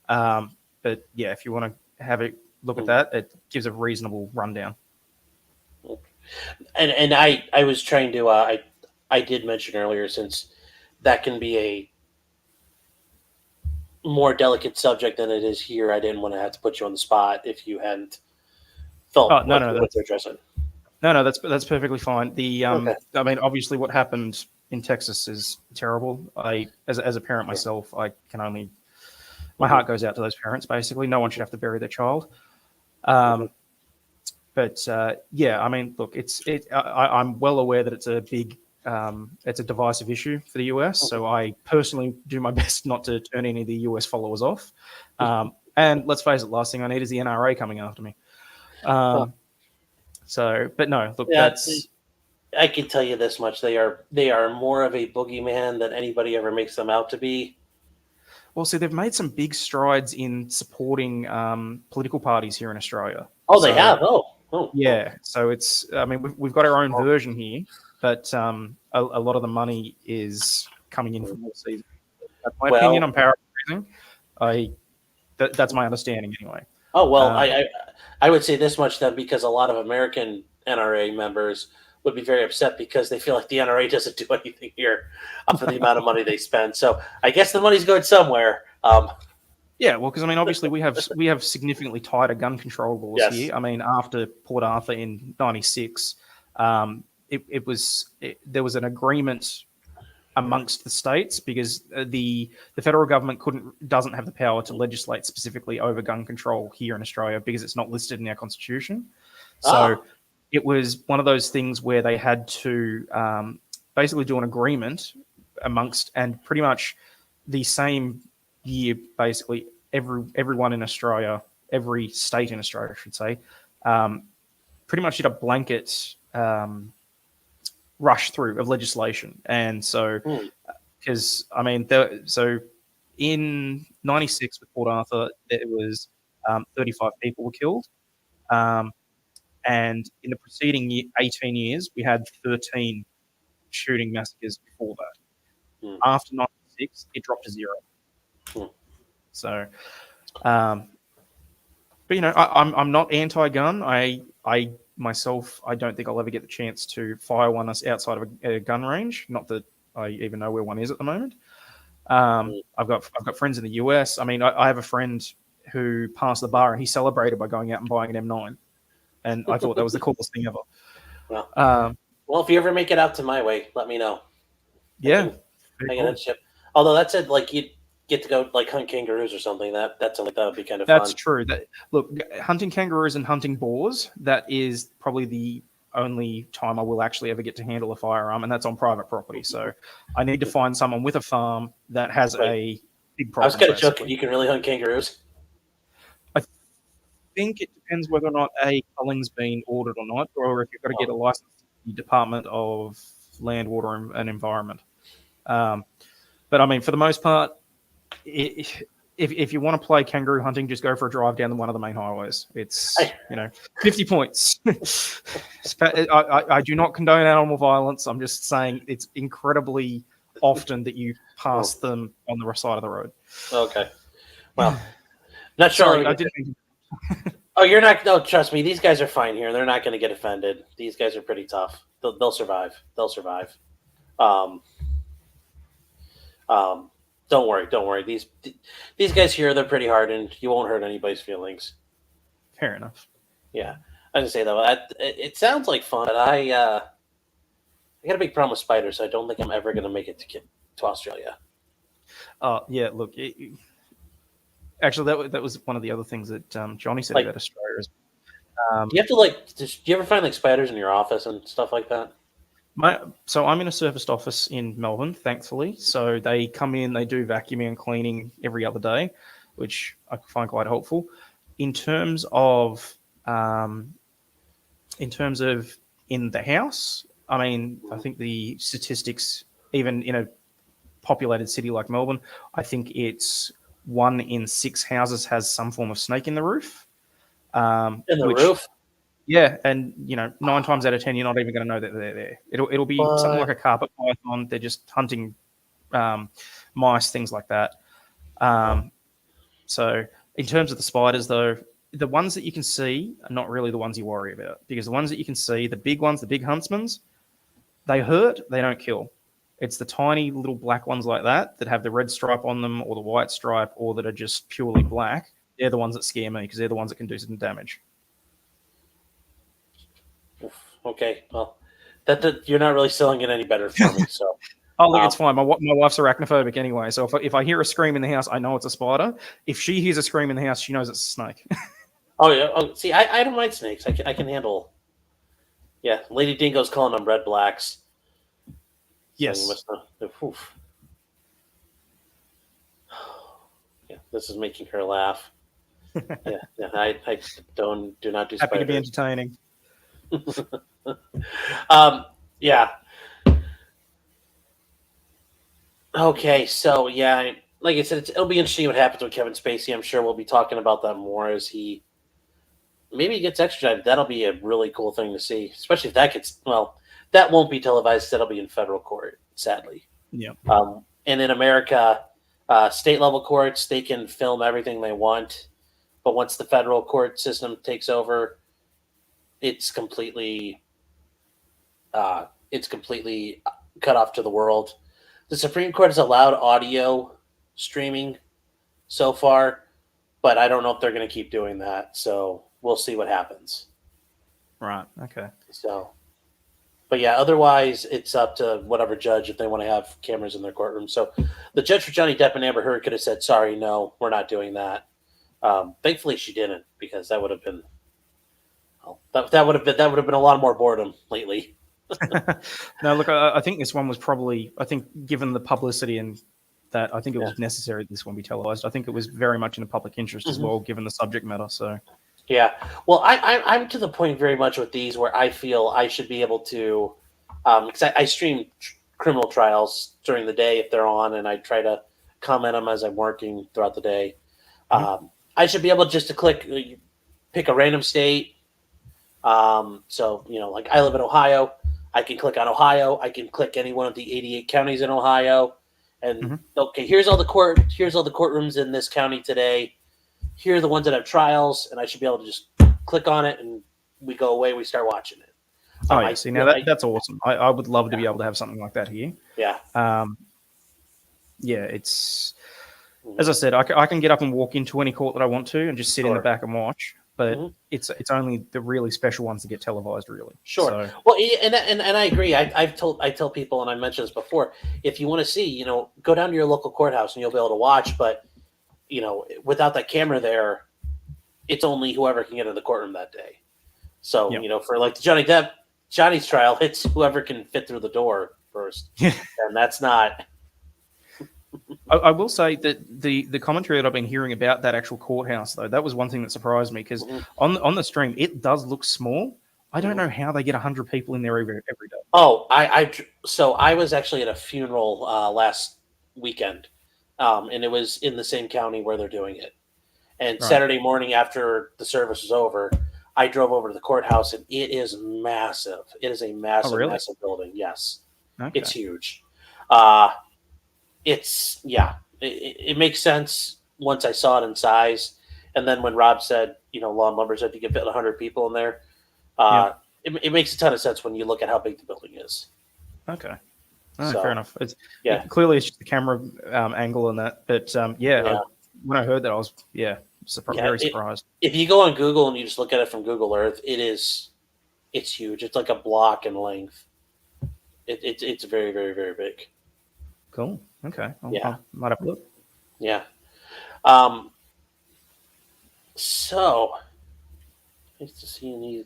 But yeah, if you want to have a look at that, it gives a reasonable rundown. And I was trying to I did mention earlier, since that can be a more delicate subject than it is here, I didn't want to have to put you on the spot if you hadn't felt Oh, no, what to address it. No, that's perfectly fine. The Okay. I mean, obviously, what happened in Texas is terrible. As a parent myself, I can only, my heart goes out to those parents. Basically, no one should have to bury their child. But yeah, I mean, look, I'm well aware that it's a big, it's a divisive issue for the US. So I personally do my best not to turn any of the US followers off. And let's face it, last thing I need is the NRA coming after me. So, but no, look, Yeah, that's. I can tell you this much: they are more of a boogeyman than anybody ever makes them out to be. Well, see, they've made some big strides in supporting political parties here in Australia. Oh, they have. Oh, yeah. So it's, I mean, we've got our own version here, but a lot of the money is coming in from overseas. That's my opinion. I'm paraphrasing. That's my understanding anyway. Oh well, I would say this much then, because a lot of American NRA members would be very upset because they feel like the NRA doesn't do anything here for the amount of money they spend. So I guess the money's going somewhere. Yeah, well, because I mean, obviously we have significantly tighter gun control laws here. I mean, after Port Arthur in '96, there was an agreement amongst the states, because the federal government doesn't have the power to legislate specifically over gun control here in Australia because it's not listed in our constitution. So it was one of those things where they had to basically do an agreement amongst, and pretty much the same year, basically everyone in Australia, every state in Australia, I should say, pretty much did a blanket rush through of legislation. And so, because I mean, so in '96 with Port Arthur, there was 35 people were killed. And in the preceding 18 years, we had 13 shooting massacres before that. After '96, it dropped to 0. So, but you know, I'm not anti-gun. I myself, I don't think I'll ever get the chance to fire one outside of a gun range. Not that I even know where one is at the moment. I've got friends in the US. I mean, I have a friend who passed the bar and he celebrated by going out and buying an M9, and I thought that was the coolest thing ever. Well, if you ever make it out to my way, let me know. Yeah. Although that said, like, you'd get to go like hunt kangaroos or something. That would be kind of fun. That's true. Look, hunting kangaroos and hunting boars, that is probably the only time I will actually ever get to handle a firearm, and that's on private property. So I need to find someone with a farm that has a big problem. I was going to joke, you can really hunt kangaroos. I think it depends whether or not a culling's been ordered or not, or if you've got to get a license from the Department of Land, Water and Environment. But I mean, for the most part, if you want to play kangaroo hunting, just go for a drive down one of the main highways. It's 50 points. I do not condone animal violence. I'm just saying it's incredibly often that you pass them on the side of the road. Okay. Well, not sure. Sorry, I didn't. Oh, you're not. No, trust me. These guys are fine here. They're not going to get offended. These guys are pretty tough. They'll survive. They'll survive. Don't worry. These guys here, they're pretty hardened. You won't hurt anybody's feelings. Fair enough. Yeah, I was gonna say though, it sounds like fun, but I got a big problem with spiders, so I don't think I'm ever gonna make it to Australia. Yeah. Look, actually, that was one of the other things that Johnny said about Australia. Do you have to do you ever find spiders in your office and stuff like that? So I'm in a serviced office in Melbourne, thankfully. So they come in, they do vacuuming and cleaning every other day, which I find quite helpful. In terms of in the house, I mean, I think the statistics, even in a populated city like Melbourne, I think it's 1 in 6 houses has some form of snake in the roof. In the roof? Yeah, and 9 times out of 10, you're not even going to know that they're there. It'll be something like a carpet python. They're just hunting mice, things like that. So in terms of the spiders, though, the ones that you can see are not really the ones you worry about, because the ones that you can see, the big ones, the big huntsmans, they hurt, they don't kill. It's the tiny little black ones like that have the red stripe on them or the white stripe or that are just purely black. They're the ones that scare me because they're the ones that can do some damage. Okay, well, that you're not really selling it any better for me. So, oh, look, it's fine. My wife's arachnophobic anyway, so if I hear a scream in the house, I know it's a spider. If she hears a scream in the house, she knows it's a snake. oh yeah, see, I don't mind snakes. I can handle. Yeah, Lady Dingo's calling them red blacks. Yes. So yeah, this is making her laugh. yeah, I do not do. Happy spiders. to be entertaining. Yeah. Okay, so yeah, like I said, it'll be interesting what happens with Kevin Spacey. I'm sure we'll be talking about that more as he maybe gets extradited. That'll be a really cool thing to see, especially if that gets that won't be televised. That'll be in federal court, sadly. Yeah. And in America, state level courts, they can film everything they want, but once the federal court system takes over, it's completely cut off to the world. The Supreme Court has allowed audio streaming so far, but I don't know if they're going to keep doing that. So we'll see what happens. Right. Okay. So, but yeah, otherwise it's up to whatever judge if they want to have cameras in their courtroom. So the judge for Johnny Depp and Amber Heard could have said, "Sorry, no, we're not doing that." Thankfully, she didn't, because that would have been that would have been a lot more boredom lately. No, look, I think this one was probably, given the publicity and that, I think it was necessary that this one be televised. I think it was very much in the public interest as well, given the subject matter. So, yeah. Well, I'm to the point very much with these where I feel I should be able to, because I stream criminal trials during the day if they're on, and I try to comment them as I'm working throughout the day. I should be able just to pick a random state. So, like I live in Ohio. I can click on Ohio. I can click any one of the 88 counties in Ohio, and okay, here's all the courtrooms in this county today. Here are the ones that have trials, and I should be able to just click on it, and we go away. We start watching it. See, now that's awesome. I would love to be able to have something like that here. Yeah. It's, as I said, I can get up and walk into any court that I want to and just sit in the back and watch. But it's only the really special ones that get televised, really. Sure. So. Well, and I agree. I tell people, and I mentioned this before, if you want to see, go down to your local courthouse and you'll be able to watch. But without that camera there, it's only whoever can get in the courtroom that day. So for like the Johnny's trial, it's whoever can fit through the door first, and that's not. I will say that the commentary that I've been hearing about that actual courthouse, though, that was one thing that surprised me, because on the stream it does look small. I don't know how they get 100 people in there every day. Oh, so I was actually at a funeral last weekend, and it was in the same county where they're doing it. And Saturday morning after the service was over, I drove over to the courthouse, and it is massive. It is a massive, massive building. Yes, It's huge. It makes sense once I saw it in size, and then when Rob said, Law and Lumber said you could fit 100 people in there, it makes a ton of sense when you look at how big the building is. Okay, fair enough. Clearly it's just the camera angle and that, but when I heard that, I was very surprised. If you go on Google and you just look at it from Google Earth, it's huge. It's like a block in length. It's very, very, very big. Cool. Okay. I might have a look. Yeah. So nice to see an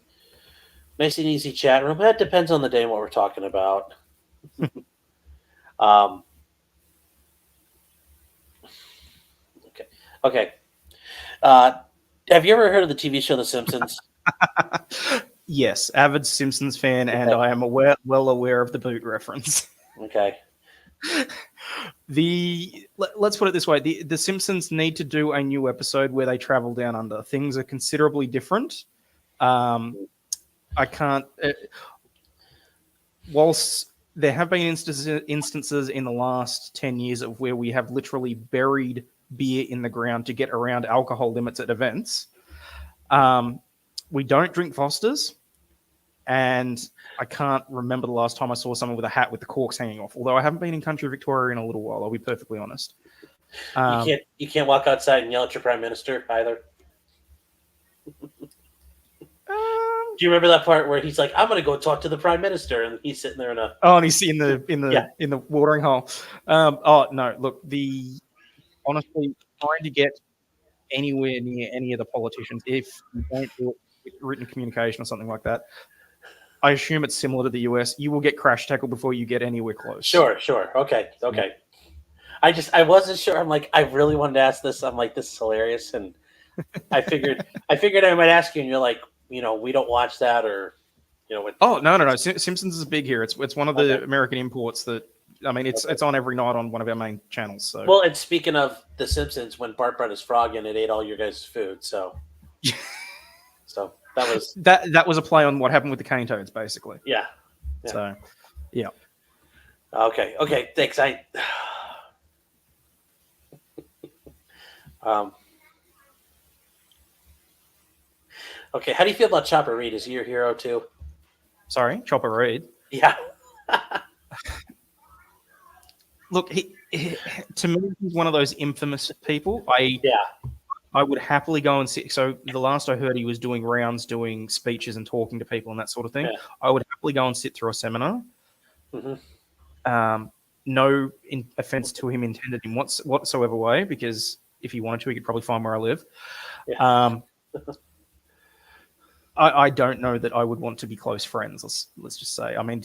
nice and easy chat room. That depends on the day and what we're talking about. Okay. Have you ever heard of the TV show The Simpsons? Yes, avid Simpsons fan, and I am well aware of the boot reference. Okay. Let's put it this way: the Simpsons need to do a new episode where they travel down under. Things are considerably different. I can't. Whilst there have been instances in the last 10 years of where we have literally buried beer in the ground to get around alcohol limits at events, We don't drink Fosters, and I can't remember the last time I saw someone with a hat with the corks hanging off. Although I haven't been in country Victoria in a little while, I'll be perfectly honest. You can't walk outside and yell at your prime minister either. Do you remember that part where he's like, "I'm going to go talk to the prime minister," and he's sitting there in a and he's in the watering hole. No, look, honestly, trying to get anywhere near any of the politicians, if you don't do it with written communication or something like that, I assume it's similar to the US. You will get crash tackled before you get anywhere close. Sure. Okay. I wasn't sure. I'm like, I really wanted to ask this. I'm like, this is hilarious, and I figured I might ask you, and you're like, we don't watch that, or what? Oh, no. Simpsons is big here. It's one of the American imports that, I mean, it's on every night on one of our main channels. So well, and speaking of The Simpsons, when Bart brought his frog in, it ate all your guys' food. So that was a play on what happened with the cane toads, basically. Yeah. So yeah. Okay. Thanks. Okay, how do you feel about Chopper Reed? Is he your hero too? Sorry, Chopper Reed? Yeah. Look, to me, he's one of those infamous people. I would happily go and sit. So the last I heard, he was doing rounds, doing speeches and talking to people and that sort of thing. Yeah. I would happily go and sit through a seminar. Mm-hmm. No offense to him intended in whatsoever way, because if he wanted to, he could probably find where I live. Yeah. I don't know that I would want to be close friends. Let's just say. I mean,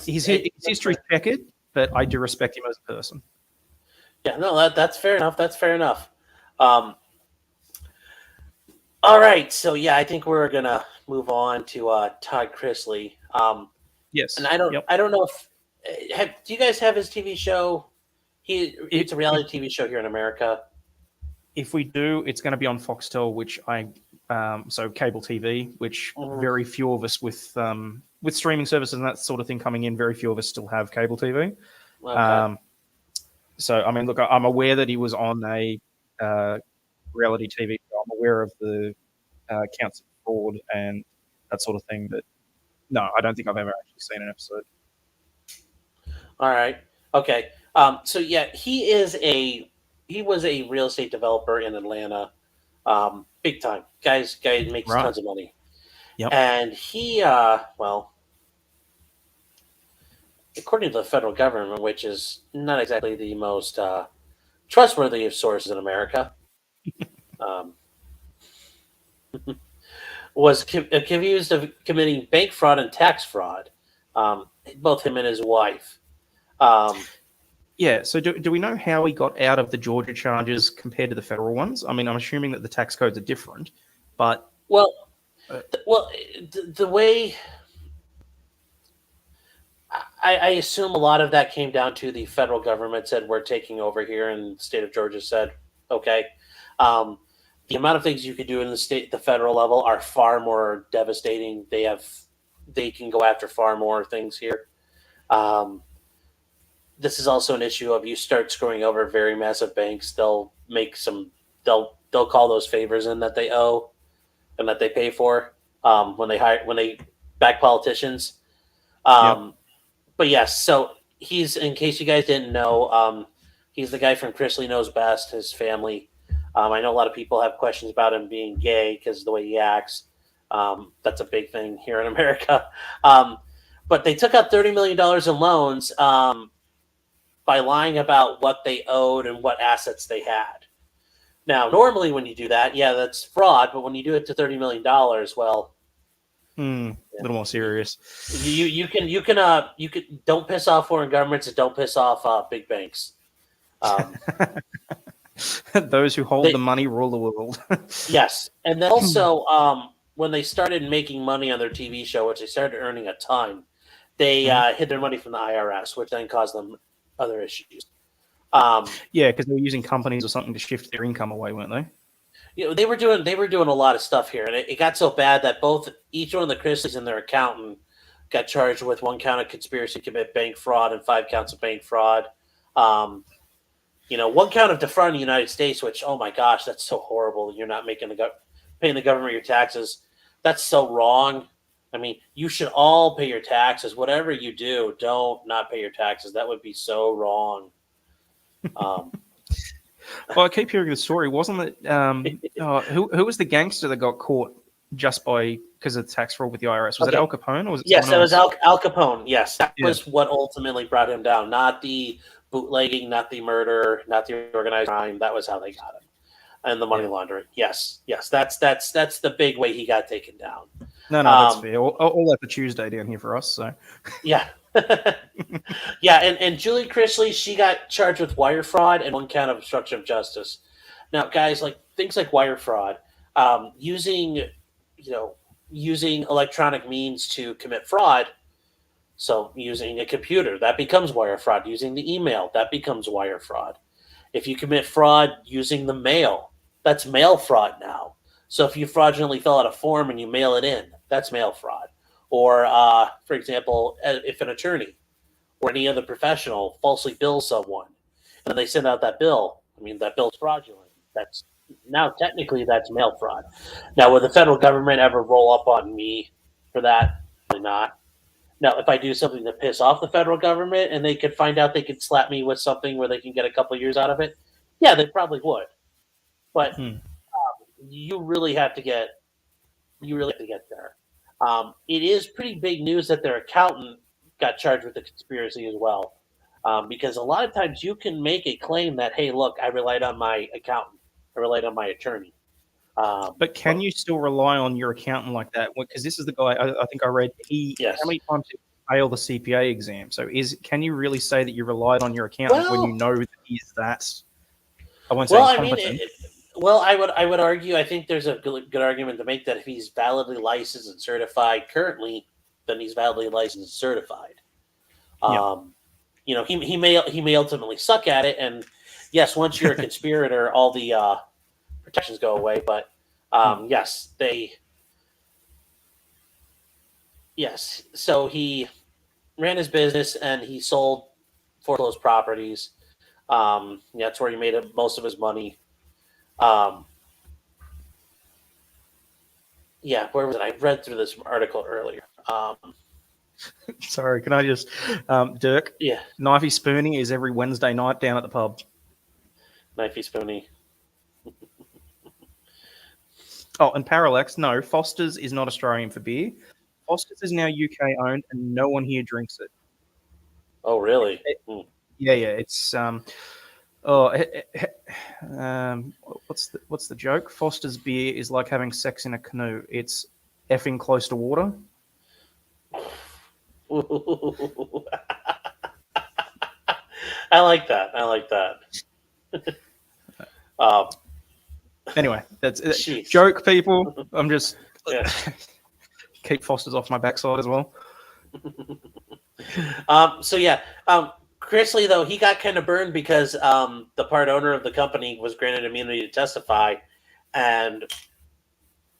his history's checkered, but I do respect him as a person. Yeah, no, that's fair enough. That's fair enough. All right, so yeah, I think we're gonna move on to Todd Chrisley. Yes, and I don't know if do you guys have his TV show? It's a reality TV show here in America. If we do, it's going to be on Foxtel, which so cable TV, which very few of us with streaming services and that sort of thing coming in, very few of us still have cable TV. Okay. So, I mean, look, I'm aware that he was on a reality TV show. I'm aware of the counts of fraud and that sort of thing, but no, I don't think I've ever actually seen an episode. All right. Okay. So yeah, he was a real estate developer in Atlanta, big time. Guy makes tons of money. Yep. And he, according to the federal government, which is not exactly the most trustworthy of sources in America, was accused of committing bank fraud and tax fraud, both him and his wife. Yeah, so do we know how he got out of the Georgia charges compared to the federal ones? I mean, I'm assuming that the tax codes are different, but... the way... I assume a lot of that came down to the federal government said, we're taking over here, and the state of Georgia said, okay. The amount of things you could do in the federal level are far more devastating. They can go after far more things here. This is also an issue of you start screwing over very massive banks, they'll call those favors in that they owe and that they pay for when they back politicians. But yes, so he's, in case you guys didn't know, he's the guy from Chrisley Knows Best, his family. I know a lot of people have questions about him being gay because of the way he acts. That's a big thing here in America. But they took out $30 million in loans by lying about what they owed and what assets they had. Now, normally when you do that, yeah, that's fraud. But when you do it to $30 million, well, a little more serious. You can don't piss off foreign governments and don't piss off big banks. Those who hold the money rule the world. Yes, and then also when they started making money on their TV show, which they started earning a ton, they hid their money from the IRS, which then caused them other issues. Yeah, because they were using companies or something to shift their income away, weren't they? They were doing a lot of stuff here, and it got so bad that each one of the Chrisleys and their accountant got charged with 1 count of conspiracy to commit bank fraud and 5 counts of bank fraud. 1 count of defrauding the United States, which, oh my gosh, that's so horrible. You're not making paying the government your taxes. That's so wrong. I mean, you should all pay your taxes. Whatever you do, don't not pay your taxes. That would be so wrong. Well, I keep hearing the story. Wasn't it? Who was the gangster that got caught just because of tax fraud with the IRS? Was it Al Capone or was it Yes, someone it was else? Al Capone. Yes, that Yeah. was what ultimately brought him down. Not the bootlegging, not the murder, not the organized crime. That was how they got him. And the money laundering. Yes. That's the big way he got taken down. No, that's fair. All that for Tuesday down here for us. So Yeah. Yeah, and Julie Chrisley, she got charged with wire fraud and 1 count of obstruction of justice. Now, guys, like things like wire fraud, using electronic means to commit fraud. So using a computer, that becomes wire fraud. Using the email, that becomes wire fraud. If you commit fraud using the mail, that's mail fraud now. So if you fraudulently fill out a form and you mail it in, that's mail fraud. Or, for example, if an attorney or any other professional falsely bills someone and they send out that bill, that bill's fraudulent. That's now technically that's mail fraud. Now, will the federal government ever roll up on me for that? Probably not. Now, if I do something to piss off the federal government and they could find out they could slap me with something where they can get a couple of years out of it, yeah, they probably would. But you really have to get there. It is pretty big news that their accountant got charged with the conspiracy as well. Because a lot of times you can make a claim that, hey, look, I relied on my accountant. I relied on my attorney. but can you still rely on your accountant like that? Because this is the guy I think I read. Yes. How many times did he fail the CPA exam? So can you really say that you relied on your accountant when you know that he's that? I won't say incompetent. I would argue. I think there's a good argument to make that if he's validly licensed and certified currently, then he's validly licensed and certified. He may ultimately suck at it, and yes, once you're a conspirator, all the protections go away. But so he ran his business and he sold foreclosed properties. That's where he made most of his money. Where was it? I read through this article earlier. Sorry, can I just, Dirk? Yeah. Knifey Spoonie is every Wednesday night down at the pub. Knifey Spoonie. Oh, and Parallax, no, Foster's is not Australian for beer. Foster's is now UK owned, and no one here drinks it. Oh, really? Yeah. It's what's the joke? Foster's beer is like having sex in a canoe. It's effing close to water. I like that. Anyway, that's Jeez. joke, people. I'm just keep Foster's off my backside as well. Chrisley, though, he got kind of burned because the part owner of the company was granted immunity to testify, and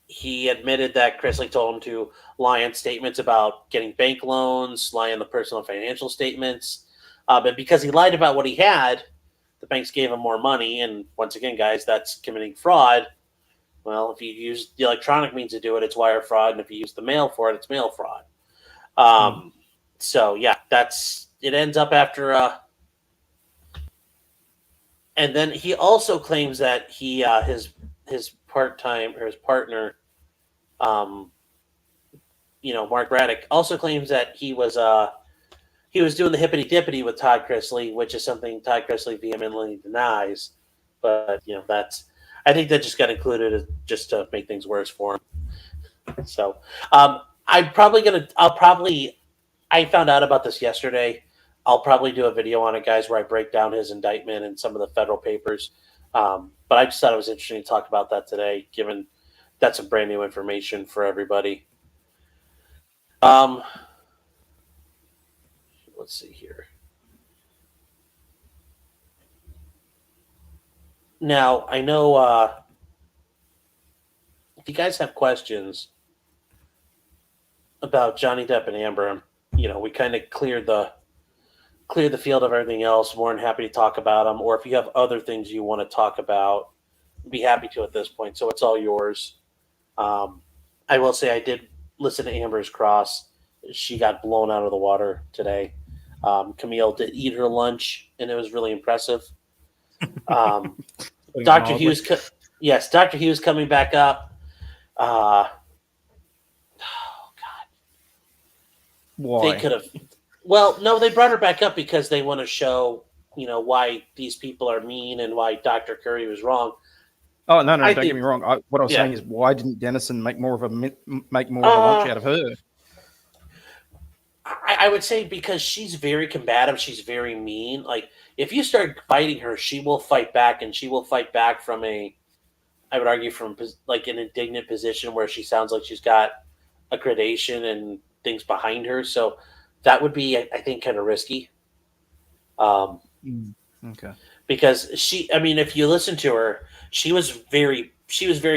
he admitted that Chrisley told him to lie on statements about getting bank loans, lie on the personal financial statements. But because he lied about what he had, the banks gave him more money. And once again, guys, that's committing fraud. Well, if you use the electronic means to do it, it's wire fraud. And if you use the mail for it, it's mail fraud. It ends up after. And then he also claims that he his part-time or his partner, Mark Braddock, also claims that he was doing the hippity dippity with Todd Chrisley, which is something Todd Chrisley vehemently denies. But I think that just got included just to make things worse for him. So I found out about this yesterday. I'll probably do a video on it, guys, where I break down his indictment and some of the federal papers. But I just thought it was interesting to talk about that today, given that's some brand new information for everybody. Let's see here. Now, I know if you guys have questions about Johnny Depp and Amber, we kind of cleared the field of everything else. More than happy to talk about them. Or if you have other things you want to talk about, be happy to at this point. So it's all yours. I will say I did listen to Amber's Cross. She got blown out of the water today. Camille did eat her lunch, and it was really impressive. Dr. Hughes, yes, Dr. Hughes coming back up. Oh God, Why? they could have. Well, no, they brought her back up because they want to show, why these people are mean and why Dr. Curry was wrong. Oh no, don't get me wrong. What I was saying is, why didn't Dennison make more of a lunch out of her? I would say because she's very combative. She's very mean. Like, if you start fighting her, she will fight back, and she will fight back from I would argue from like an indignant position where she sounds like she's got a gradation and things behind her. So that would be, I think, kind of risky. Okay. Because if you listen to her, she was very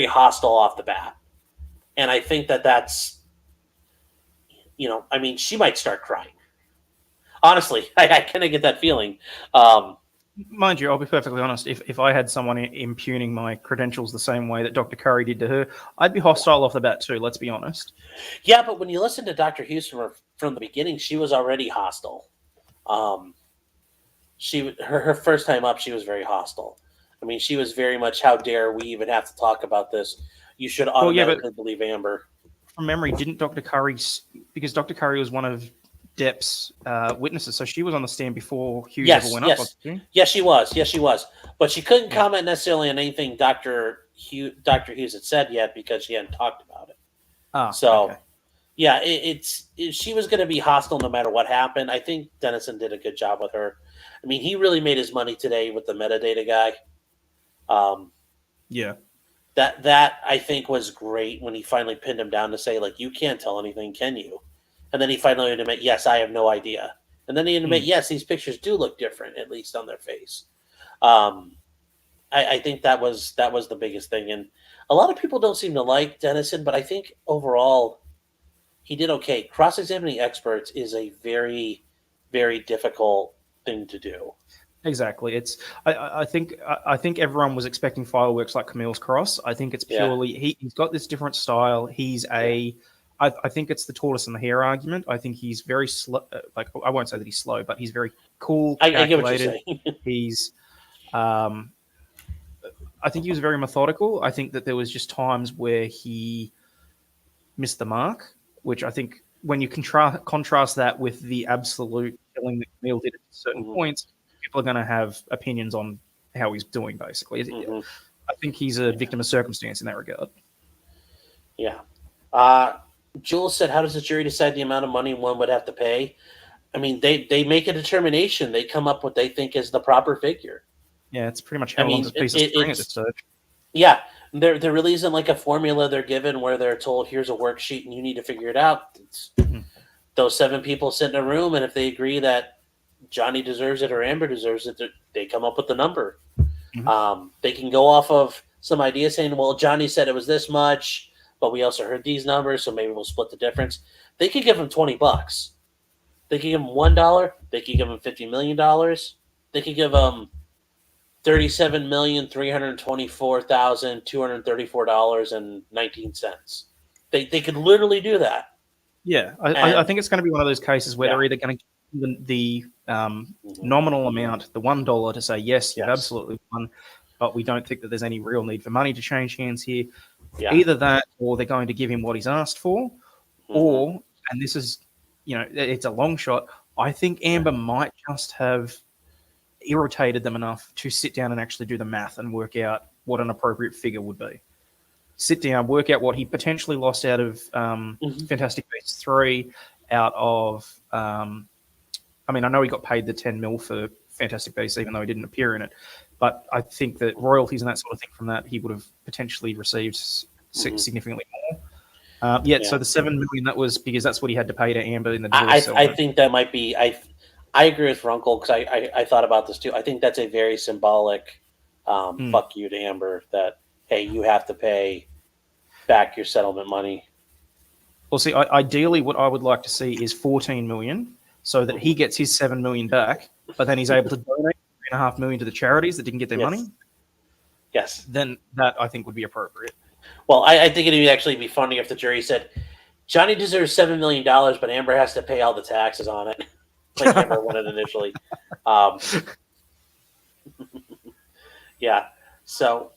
hostile off the bat, and I think that's, she might start crying. Honestly, I kind of get that feeling. Mind you, I'll be perfectly honest. If I had someone impugning my credentials the same way that Dr. Curry did to her, I'd be hostile off the bat too. Let's be honest. Yeah, but when you listen to Dr. Hughes from the beginning, she was already hostile. Her first time up, she was very hostile. I mean, she was very much, how dare we even have to talk about this? You should automatically believe Amber. From memory, didn't Dr. Curry, because Dr. Curry was one of Depp's witnesses, so she was on the stand before Hughes ever went up. Yes, she was. But she couldn't comment necessarily on anything Dr. Hughes had said yet because she hadn't talked about it. Yeah, she was going to be hostile no matter what happened. I think Dennison did a good job with her. I mean, he really made his money today with the metadata guy. That I think was great when he finally pinned him down to say, like, you can't tell anything, can you? And then he finally admitted, yes, I have no idea. And then he admitted, yes, these pictures do look different, at least on their face. I think that was the biggest thing. And a lot of people don't seem to like Dennison, but I think overall he did okay. Cross-examining experts is a very, very difficult thing to do. Exactly. I think everyone was expecting fireworks like Camille's Cross. I think it's purely he's got this different style. He's I think it's the tortoise and the hare argument. I think he's very slow. Like, I won't say that he's slow, but he's very cool, calculated. I get what you're saying. He's, I think he was very methodical. I think that there was just times where he missed the mark, which I think when you contrast that with the absolute killing that Camille did at certain points, people are going to have opinions on how he's doing, basically. I think he's a victim of circumstance in that regard. Yeah. Jules said, how does the jury decide the amount of money one would have to pay? I mean, they make a determination. They come up with what they think is the proper figure. Yeah, it's pretty much how long a piece of string at this stage. Yeah, there really isn't like a formula they're given where they're told, here's a worksheet and you need to figure it out. Those 7 people sit in a room, and if they agree that Johnny deserves it or Amber deserves it, they come up with the number. They can go off of some idea saying, well, Johnny said it was this much, but we also heard these numbers, so maybe we'll split the difference. They could give him $20. They could give him $1. They could give him $50 million. They could give him $37,324,234.19. They could literally do that. Yeah, I think it's going to be one of those cases where they're either going to give the nominal amount, the $1, to say, yes, you've absolutely won, but we don't think that there's any real need for money to change hands here. Yeah. Either that, or they're going to give him what he's asked for, or, and this is, it's a long shot, I think Amber might just have irritated them enough to sit down and actually do the math and work out what an appropriate figure would be. Sit down, work out what he potentially lost out of Fantastic Beasts 3, out of, I know he got paid the 10 mil for Fantastic Beasts, even though he didn't appear in it. But I think that royalties and that sort of thing from that, he would have potentially received significantly more. So the $7 million, that was because that's what he had to pay to Amber in the divorce. I think that might be. I agree with Runkle, because I thought about this too. I think that's a very symbolic fuck you to Amber, that, hey, you have to pay back your settlement money. Well, see, ideally, what I would like to see is $14 million, so that he gets his $7 million back, but then he's able to donate $3.5 million to the charities that didn't get their money. Yes. Then that, I think, would be appropriate. Well, I think it'd actually be funny if the jury said Johnny deserves $7 million, but Amber has to pay all the taxes on it, like Amber wanted initially. Yeah. So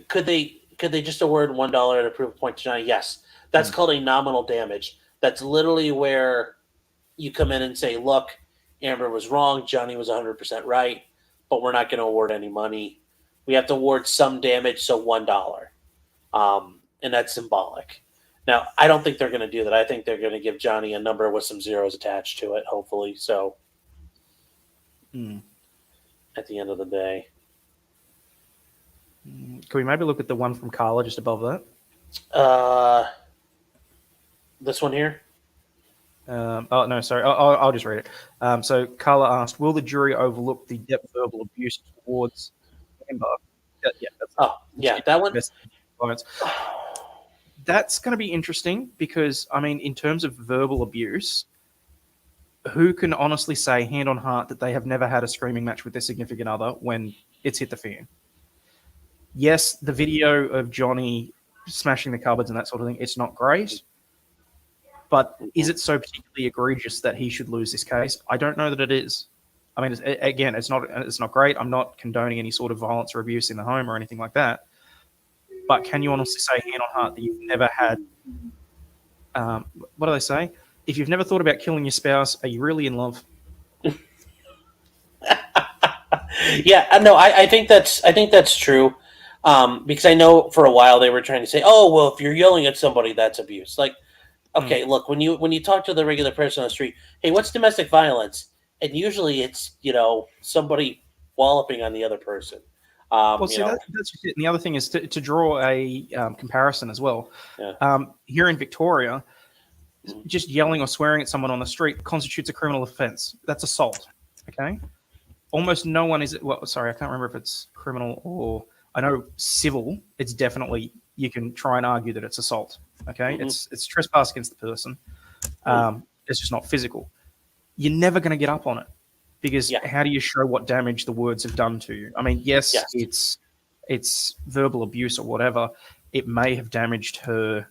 could they just award $1 to prove a point to Johnny? Yes. That's called a nominal damage. That's literally where you come in and say, look, Amber was wrong, Johnny was 100% right, but we're not going to award any money. We have to award some damage, so $1. And that's symbolic. Now, I don't think they're going to do that. I think they're going to give Johnny a number with some zeros attached to it, hopefully. So at the end of the day. Can we maybe look at the one from Carla just above that? This one here? Oh, no, sorry. I'll just read it. So Carla asked, will the jury overlook the Depp verbal abuse towards Amber? That one? That's going to be interesting because, I mean, in terms of verbal abuse, who can honestly say, hand on heart, that they have never had a screaming match with their significant other when it's hit the fan? Yes, the video of Johnny smashing the cupboards and that sort of thing, it's not great. But is it so particularly egregious that he should lose this case? I don't know that it is. I mean, it's not great. I'm not condoning any sort of violence or abuse in the home or anything like that. But can you honestly say, hand on heart, that you've never had? What do they say? If you've never thought about killing your spouse, are you really in love? Yeah, no, I think that's true. Because I know for a while they were trying to say, oh, well, if you're yelling at somebody, that's abuse. Like, okay, look, when you talk to the regular person on the street, hey, what's domestic violence? And usually it's, somebody walloping on the other person. Well, see, that's just it. And the other thing is to draw a comparison as well. Yeah. Here in Victoria, just yelling or swearing at someone on the street constitutes a criminal offence. That's assault. Okay. Almost no one is. Well, sorry, I can't remember if it's criminal or I know civil. It's definitely, you can try and argue that it's assault. Okay, it's trespass against the person. It's just not physical. You're never going to get up on it because how do you show what damage the words have done to you? I mean, yes. It's verbal abuse or whatever. It may have damaged her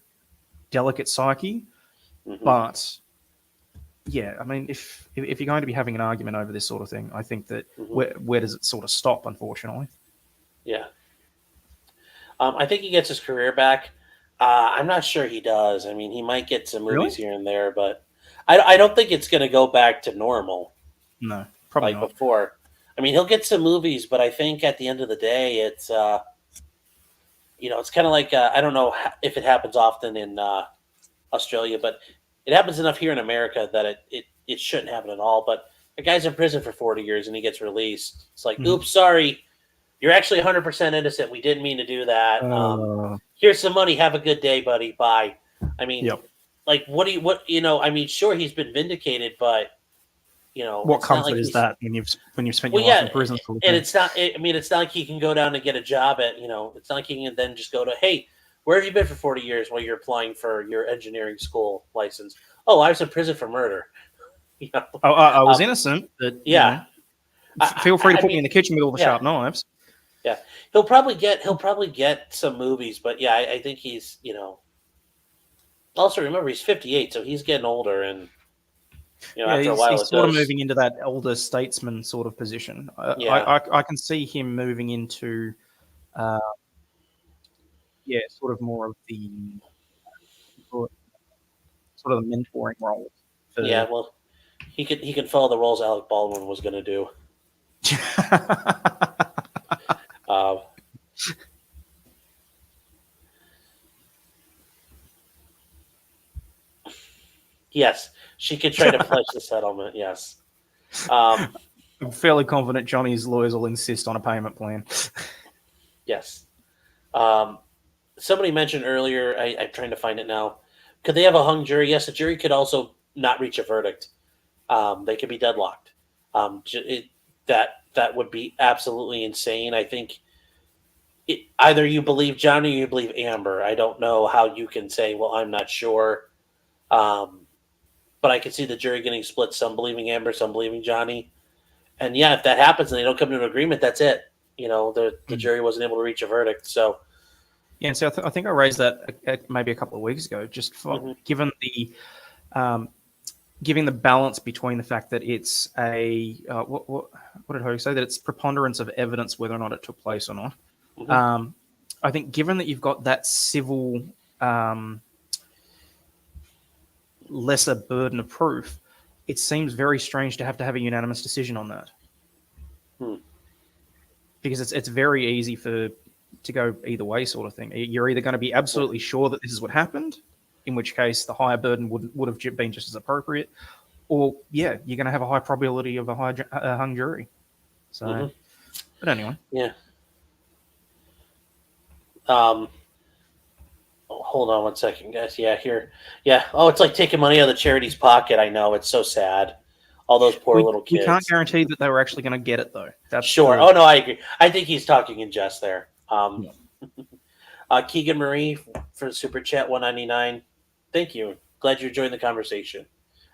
delicate psyche, but yeah, I mean, if you're going to be having an argument over this sort of thing, I think that where does it sort of stop? Unfortunately. Yeah. I think he gets his career back. I'm not sure he does. I mean, he might get some movies here and there, but I don't think it's going to go back to normal. No, probably like not. Before. I mean, he'll get some movies, but I think at the end of the day, it's it's kind of like I don't know if it happens often in Australia, but it happens enough here in America that it shouldn't happen at all. But a guy's in prison for 40 years and he gets released. It's like, oops, sorry. You're actually 100% innocent. We didn't mean to do that. Here's some money. Have a good day, buddy. Bye. I mean, like, I mean, sure, he's been vindicated, but, what comfort is that when you've spent your life in prison? And it's not, it's not like he can go down and get a job at, it's not like he can then just go to, hey, where have you been for 40 years while you're applying for your engineering school license? Oh, I was in prison for murder. I was innocent, but feel free to put me in the kitchen with all the sharp knives. Yeah, he'll probably get some movies, but I think he's Also, remember he's 58, so he's getting older, and after a while, he's sort of moving into that older statesman sort of position. I can see him moving into, sort of more of the sort of the mentoring role. Well, he can follow the roles Alec Baldwin was going to do. Yes, she could try to pledge the settlement. Yes. I'm fairly confident Johnny's lawyers will insist on a payment plan. Yes. Somebody mentioned earlier, I'm trying to find it now. Could they have a hung jury? Yes, the jury could also not reach a verdict. They could be deadlocked. That would be absolutely insane. I think either you believe Johnny or you believe Amber. I don't know how you can say, well, I'm not sure. But I can see the jury getting split, some believing Amber, some believing Johnny. And if that happens and they don't come to an agreement, that's it. The jury wasn't able to reach a verdict. So and so I think I raised that maybe a couple of weeks ago, just for, given the balance between the fact that it's a what did Hogue say, that it's preponderance of evidence whether or not it took place or not. I think given that you've got that civil lesser burden of proof, it seems very strange to have a unanimous decision on that. Because it's very easy to go either way, sort of thing. You're either going to be absolutely sure that this is what happened, in which case the higher burden would have been just as appropriate, or you're going to have a high probability of a hung jury. So, but anyway, hold on one second, guys. Oh, it's like taking money out of the charity's pocket. I know, it's so sad. All those poor little kids. We can't guarantee that they were actually going to get it, though. That's sure. Oh no, I agree. I think he's talking in jest there. Keegan Marie for the super chat, $1.99. Thank you. Glad you joined the conversation.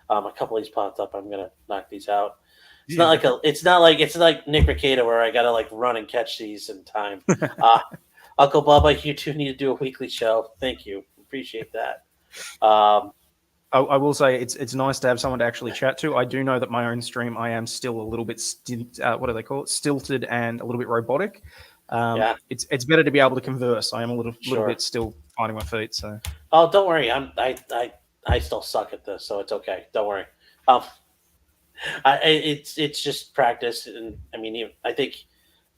A couple of these popped up. I'm gonna knock these out. It's not like Nick Ricada where I gotta like run and catch these in time. Uncle Bubba, you two need to do a weekly show. Thank you. Appreciate that. I will say it's nice to have someone to actually chat to. I do know that my own stream, I am still a little bit what do they call it? Stilted and a little bit robotic. It's better to be able to converse. I am a little bit still finding my feet. So don't worry. I still suck at this, so it's okay. Don't worry. It's just practice, and I mean, I think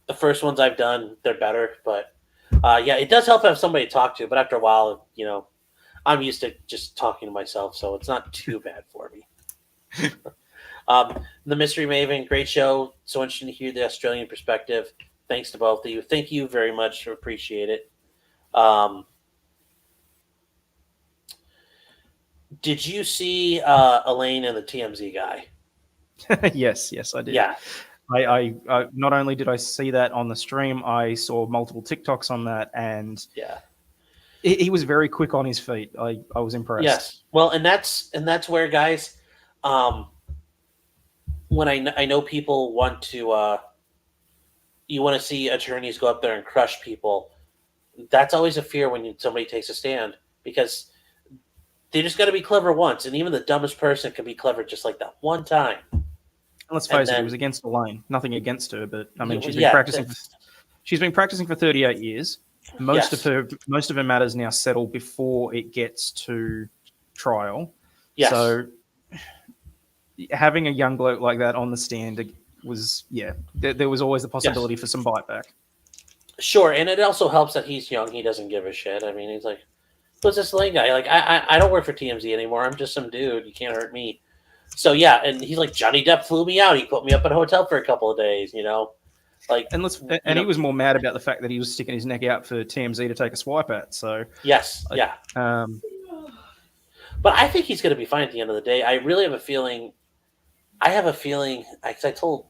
the first ones I've done, they're better, but it does help to have somebody to talk to. But after a while, I'm used to just talking to myself, so it's not too bad for me. The Mystery Maven, great show. So interesting to hear the Australian perspective. Thanks to both of you. Thank you very much. Appreciate it. Did you see Elaine and the TMZ guy? Yes, I did. Yeah. I not only did I see that on the stream, I saw multiple TikToks on that, and he was very quick on his feet. I was impressed. Yes. Well, and that's where, guys, when I know people want to you want to see attorneys go up there and crush people. That's always a fear when somebody takes a stand, because they just got to be clever once, and even the dumbest person can be clever just like that one time. Let's face it, it was against Elaine. Nothing against her, but I mean, she's been practicing. She's been practicing for 38 years. Most of her matters now settle before it gets to trial. Yes. So having a young bloke like that on the stand was, there was always the possibility for some bite back. Sure, and it also helps that he's young. He doesn't give a shit. I mean, he's like, who's this Elaine guy? Like, I don't work for TMZ anymore. I'm just some dude. You can't hurt me. So and he's like, Johnny Depp flew me out. He put me up at a hotel for a couple of days. Like, and he was more mad about the fact that he was sticking his neck out for TMZ to take a swipe at. So yes, but I think he's going to be fine at the end of the day. I really have a feeling. Because I told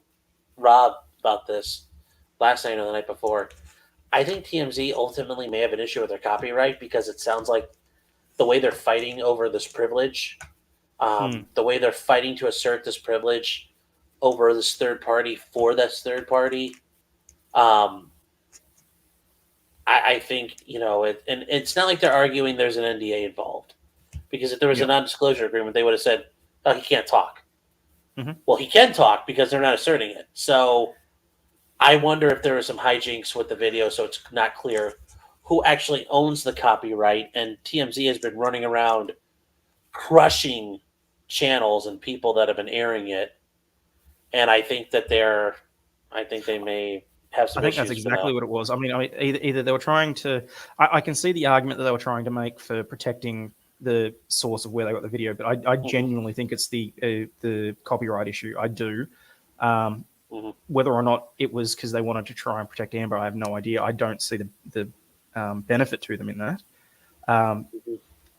Rob about this last night or the night before. I think TMZ ultimately may have an issue with their copyright, because it sounds like the way they're fighting over this privilege, the way they're fighting to assert this privilege over this third party for this third party. I think, and it's not like they're arguing there's an NDA involved, because if there was a non-disclosure agreement, they would have said, oh, he can't talk. Well, he can talk because they're not asserting it. So I wonder if there was some hijinks with the video, so it's not clear who actually owns the copyright. And TMZ has been running around crushing channels and people that have been airing it. And I think that they may have some issues. I think that's exactly what it was. I mean, either they were trying to. I can see the argument that they were trying to make for protecting the source of where they got the video, but I genuinely think it's the copyright issue. I do. Whether or not it was because they wanted to try and protect Amber, I have no idea. I don't see the benefit to them in that.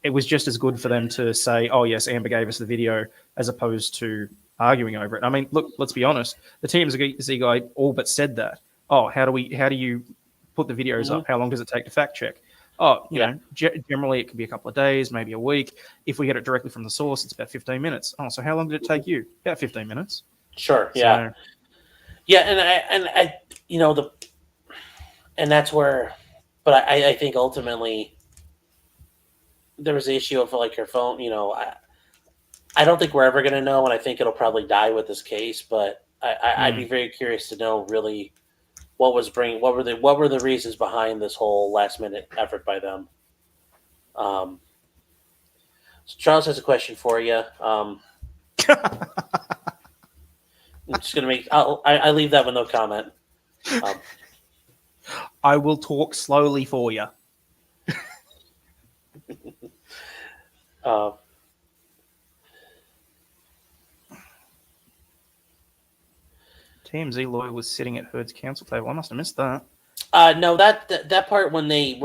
It was just as good for them to say, oh, yes, Amber gave us the video, as opposed to arguing over it. I mean, look, let's be honest. The TMZ guy all but said that. Oh, how do you put the videos up? How long does it take to fact check? Oh, you know, generally it could be a couple of days, maybe a week. If we get it directly from the source, it's about 15 minutes. Oh, so how long did it take you? About 15 minutes. Sure. Yeah. So, and I and that's where But I think ultimately there was the issue of like her phone. I don't think we're ever going to know, and I think it'll probably die with this case. But I'd be very curious to know really what were the reasons behind this whole last minute effort by them. So Charles has a question for you. I'm just gonna I leave that with no comment. I will talk slowly for you. TMZ lawyer was sitting at Heard's counsel table. I must have missed that. No, that part when he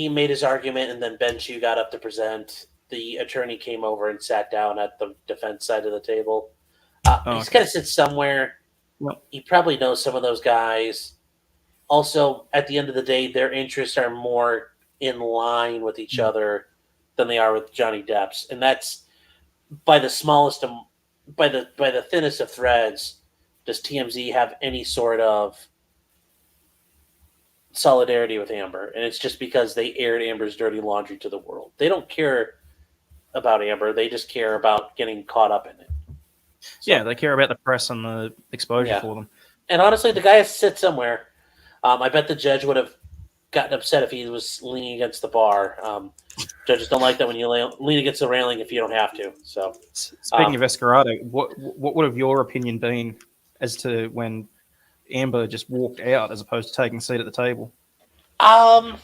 made his argument and then Ben Chu got up to present, the attorney came over and sat down at the defense side of the table. He's got to sit somewhere. Well, he probably knows some of those guys. Also, at the end of the day, their interests are more in line with each other than they are with Johnny Depp's, and that's by the smallest, by the thinnest of threads. Does TMZ have any sort of solidarity with Amber? And it's just because they aired Amber's dirty laundry to the world. They don't care about Amber. They just care about getting caught up in it. So, yeah, they care about the press and the exposure for them. And honestly, the guy has to sit somewhere. I bet the judge would have gotten upset if he was leaning against the bar. Judges don't like that when you lean against the railing if you don't have to. So, speaking of Escarado, what would have your opinion been as to when Amber just walked out as opposed to taking a seat at the table? I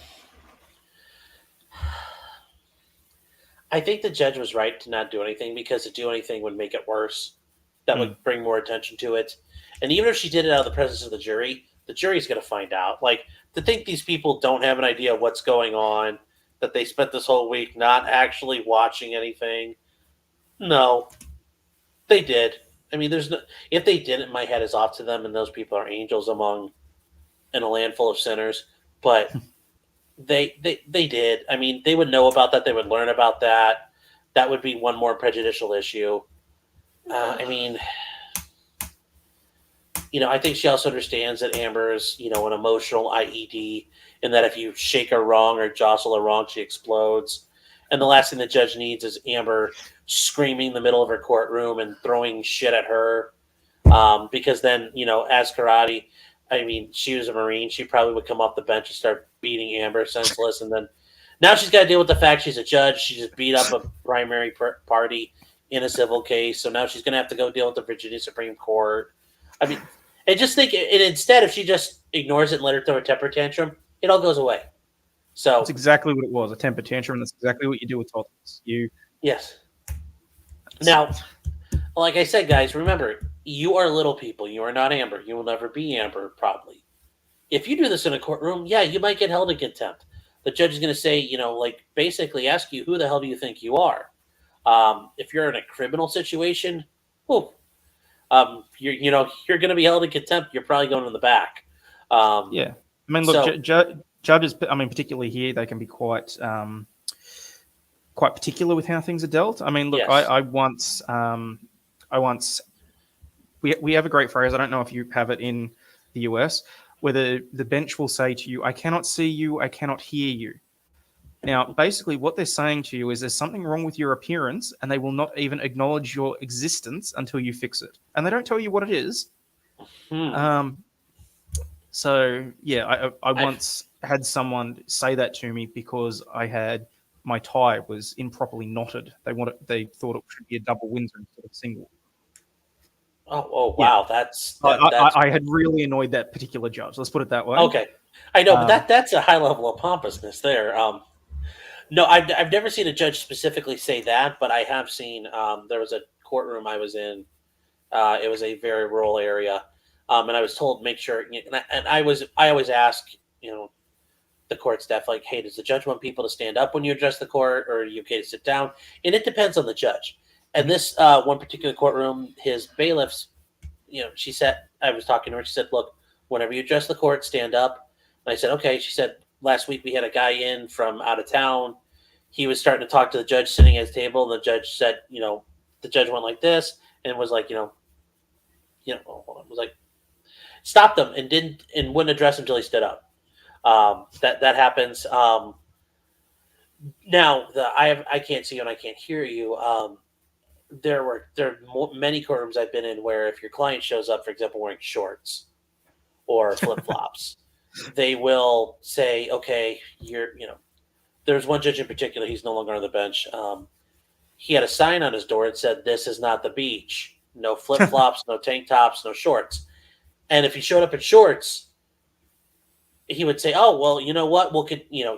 think the judge was right to not do anything, because to do anything would make it worse. That would bring more attention to it. And even if she did it out of the presence of the jury's going to find out. Like, to think these people don't have an idea of what's going on, that they spent this whole week not actually watching anything. No, they did. I mean, if they didn't, my head is off to them, and those people are angels in a land full of sinners. But they did. I mean, they would know about that. They would learn about that. That would be one more prejudicial issue. I mean, I think she also understands that Amber is, an emotional IED, and that if you shake her wrong or jostle her wrong, she explodes. And the last thing the judge needs is Amber screaming in the middle of her courtroom and throwing shit at her. Because then, as karate, I mean, she was a Marine. She probably would come off the bench and start beating Amber senseless. And then now she's got to deal with the fact she's a judge. She just beat up a primary party in a civil case. So now she's going to have to go deal with the Virginia Supreme Court. I mean, I just think instead, if she just ignores it and let her throw a temper tantrum, it all goes away. So that's exactly what it was, a temper tantrum. That's exactly what you do with toddlers. Yes. Now, like I said, guys, remember, you are little people. You are not Amber. You will never be Amber, probably. If you do this in a courtroom, yeah, you might get held in contempt. The judge is going to say, basically ask you, who the hell do you think you are? If you're in a criminal situation, you're going to be held in contempt. You're probably going in the back. Yeah. I mean, look, judges, particularly here, they can be quite particular with how things are dealt. I mean, look, yes. We have a great phrase. I don't know if you have it in the US, where the bench will say to you, "I cannot see you, I cannot hear you." Now, basically, what they're saying to you is there's something wrong with your appearance, and they will not even acknowledge your existence until you fix it. And they don't tell you what it is. So, yeah, I once had someone say that to me because my tie was improperly knotted. They thought it should be a double Windsor instead of single. Oh wow, yeah. I had really annoyed that particular judge. Let's put it that way. Okay, I know, but that's a high level of pompousness there. No, I've never seen a judge specifically say that, but I have seen. There was a courtroom I was in. It was a very rural area, and I was told make sure. And I always ask, the court staff, like, hey, does the judge want people to stand up when you address the court, or are you okay to sit down? And it depends on the judge. And this one particular courtroom, his bailiffs, she said, I was talking to her. She said, look, whenever you address the court, stand up. And I said, okay. She said, last week we had a guy in from out of town. He was starting to talk to the judge sitting at his table. And the judge said, the judge went like this and was like, hold on. Was like, stopped him and wouldn't address him until he stood up. That happens. Now I can't see you and I can't hear you. There are many courtrooms I've been in where if your client shows up, for example, wearing shorts or flip flops, they will say, "Okay, There's one judge in particular. He's no longer on the bench. He had a sign on his door that said, "This is not the beach. No flip flops, no tank tops, no shorts." And if he showed up in shorts, he would say, "Oh, well, you know what?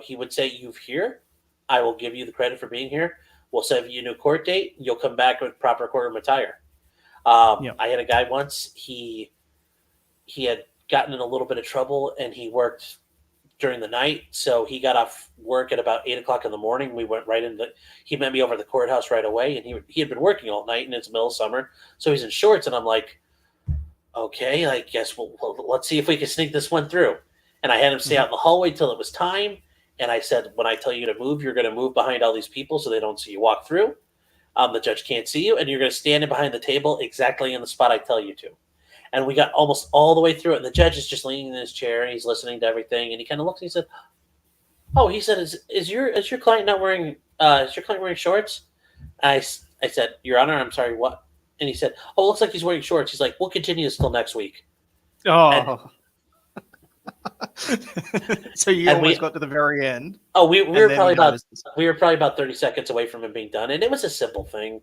He would say, "You've here. I will give you the credit for being here. We'll set you a new court date. You'll come back with proper courtroom attire." I had a guy once. He had gotten in a little bit of trouble, and he worked during the night. So he got off work at about 8:00 in the morning. We went right in. He met me over at the courthouse right away, and he had been working all night, and it's the middle of summer, so he's in shorts, and I'm like, okay, I guess let's see if we can sneak this one through. And I had him stay out in the hallway till it was time. And I said, when I tell you to move, you're going to move behind all these people so they don't see you walk through. The judge can't see you, and you're going to stand in behind the table exactly in the spot I tell you to. And we got almost all the way through it. And the judge is just leaning in his chair, and he's listening to everything. And he kind of looks and he said, "Oh," he said, "Is your client not wearing? Is your client wearing shorts?" I said, "Your Honor, I'm sorry, what?" And he said, "Oh, it looks like he's wearing shorts." He's like, "We'll continue this till next week." Oh. So you almost got to the very end. Oh, we were probably about 30 seconds away from him being done, and it was a simple thing.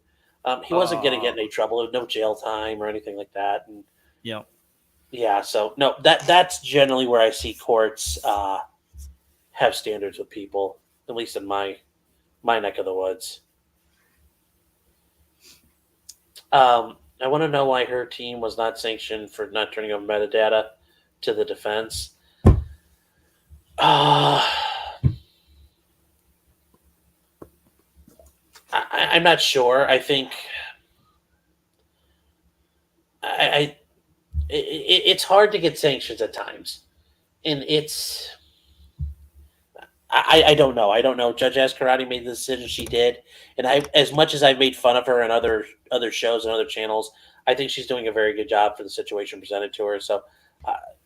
He wasn't going to get in any trouble. No jail time or anything like that. And yeah. So no, that's generally where I see courts have standards with people, at least in my neck of the woods. I want to know why her team was not sanctioned for not turning over metadata to the defense. I'm not sure. I think it's hard to get sanctions at times, and I don't know. I don't know. Judge Askarati made the decision she did, and as much as I've made fun of her and other shows and other channels, I think she's doing a very good job for the situation presented to her. So,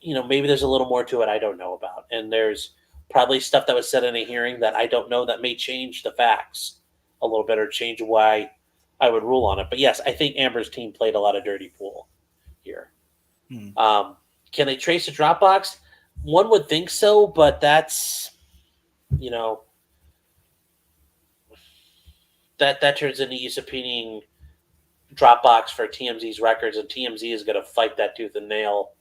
maybe there's a little more to it I don't know about, and there's probably stuff that was said in a hearing that I don't know that may change the facts a little bit or change why I would rule on it. But yes, I think Amber's team played a lot of dirty pool here. Can they trace a Dropbox? One would think so, but that's, that turns into you subpoenaing Dropbox for TMZ's records, and TMZ is going to fight that tooth and nail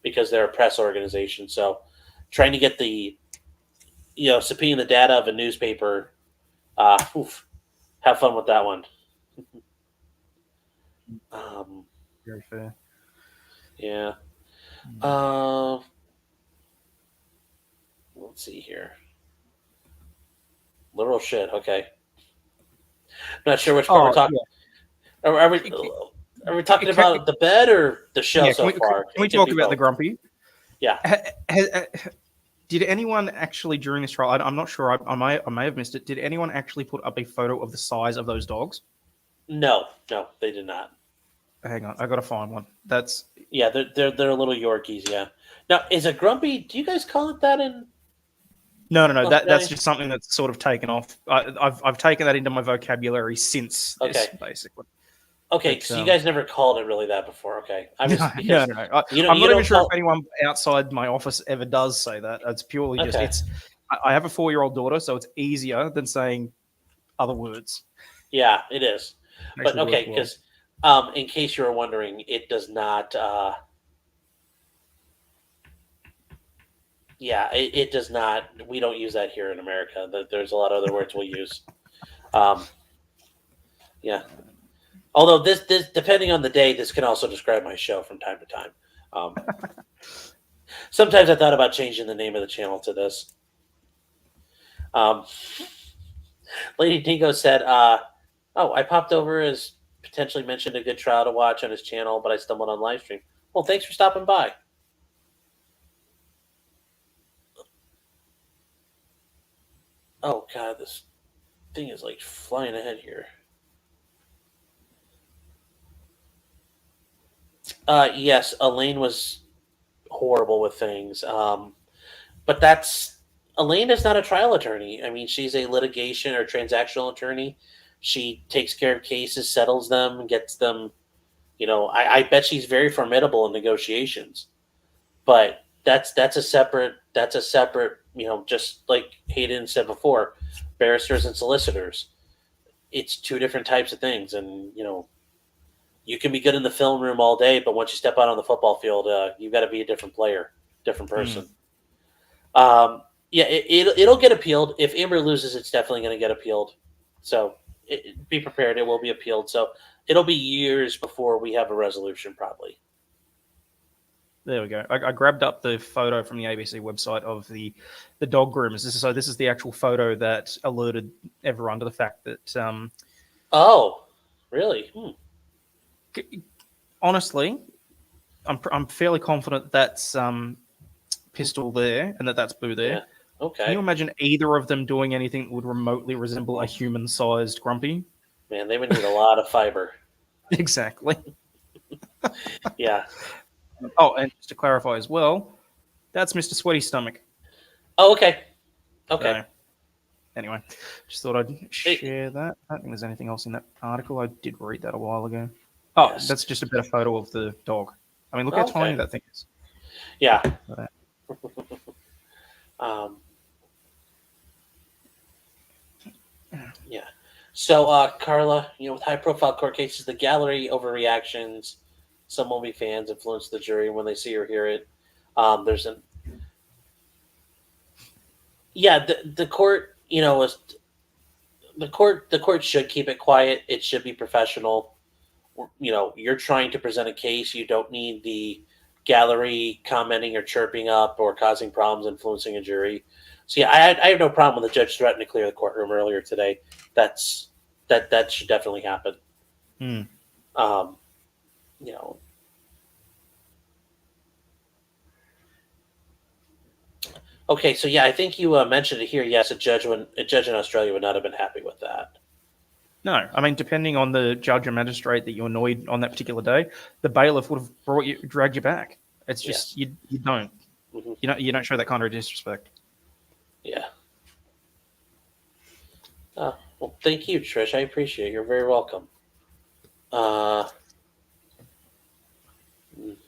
because they're a press organization. So trying to get the, subpoenaing the data of a newspaper, have fun with that one. Very fair. Yeah. Let's see here. Literal shit. Okay. Not sure which part we're talking. Yeah. Are we talking about the bed or the show so far? Can we talk about the grumpy? Yeah. Did anyone actually during this trial? I'm not sure. I may have missed it. Did anyone actually put up a photo of the size of those dogs? No, they did not. Hang on, I gotta find one. They're little Yorkies. Yeah. Now, is a grumpy? Do you guys call it that in? No. That's just something that's sort of taken off. I've taken that into my vocabulary since this, basically. Okay, so you guys never called it really that before. Okay, no. I'm not even sure if anyone outside my office ever does say that. It's purely just I have a 4-year-old daughter, so it's easier than saying other words. Yeah, it is. But okay, because in case you were wondering, it does not. It does not. We don't use that here in America. There's a lot of other words we'll use. Yeah. Although this depending on the day, this can also describe my show from time to time. Sometimes I thought about changing the name of the channel to this. Lady Dingo said, I popped over as potentially mentioned a good trial to watch on his channel, but I stumbled on live stream. Well, thanks for stopping by. Oh, God, this thing is like flying ahead here. Yes, Elaine was horrible with things. But Elaine is not a trial attorney. I mean, she's a litigation or transactional attorney. She takes care of cases, settles them, gets them. I bet she's very formidable in negotiations. But that's a separate. Just like Hayden said before, barristers and solicitors. It's two different types of things, and you can be good in the film room all day, but once you step out on the football field, you've got to be a different player, different person. It'll get appealed. If Amber loses, it's definitely going to get appealed. So be prepared; it will be appealed. So it'll be years before we have a resolution, probably. There we go. I grabbed up the photo from the ABC website of the dog groomers. This is the actual photo that alerted everyone to the fact that. Oh, really? Honestly, I'm fairly confident that's Pistol there and that's Boo there. Yeah. Okay. Can you imagine either of them doing anything that would remotely resemble a human-sized Grumpy? Man, they would need a lot of fiber. Exactly. Yeah. Oh, and just to clarify as well, that's Mr. Sweaty Stomach. Oh, okay. Okay. So, anyway, just thought I'd share that. I don't think there's anything else in that article. I did read that a while ago. Oh, Yes. That's just a better photo of the dog. I mean, look how tiny that thing is. Yeah. Yeah. So, Carla, with high-profile court cases, the gallery overreactions. Some will be fans influence the jury when they see or hear it. The court, the court should keep it quiet. It should be professional. You're trying to present a case. You don't need the gallery commenting or chirping up or causing problems, influencing a jury. So yeah, I have no problem with the judge threatening to clear the courtroom earlier today. That should definitely happen. Okay, so yeah, I think you mentioned it here. Yes, a judge in Australia would not have been happy with that. No, I mean, depending on the judge or magistrate that you annoyed on that particular day, the bailiff would have dragged you back. It's just you don't. Mm-hmm. You don't show that kind of disrespect. Yeah. Well, thank you, Trish. I appreciate it. You're very welcome.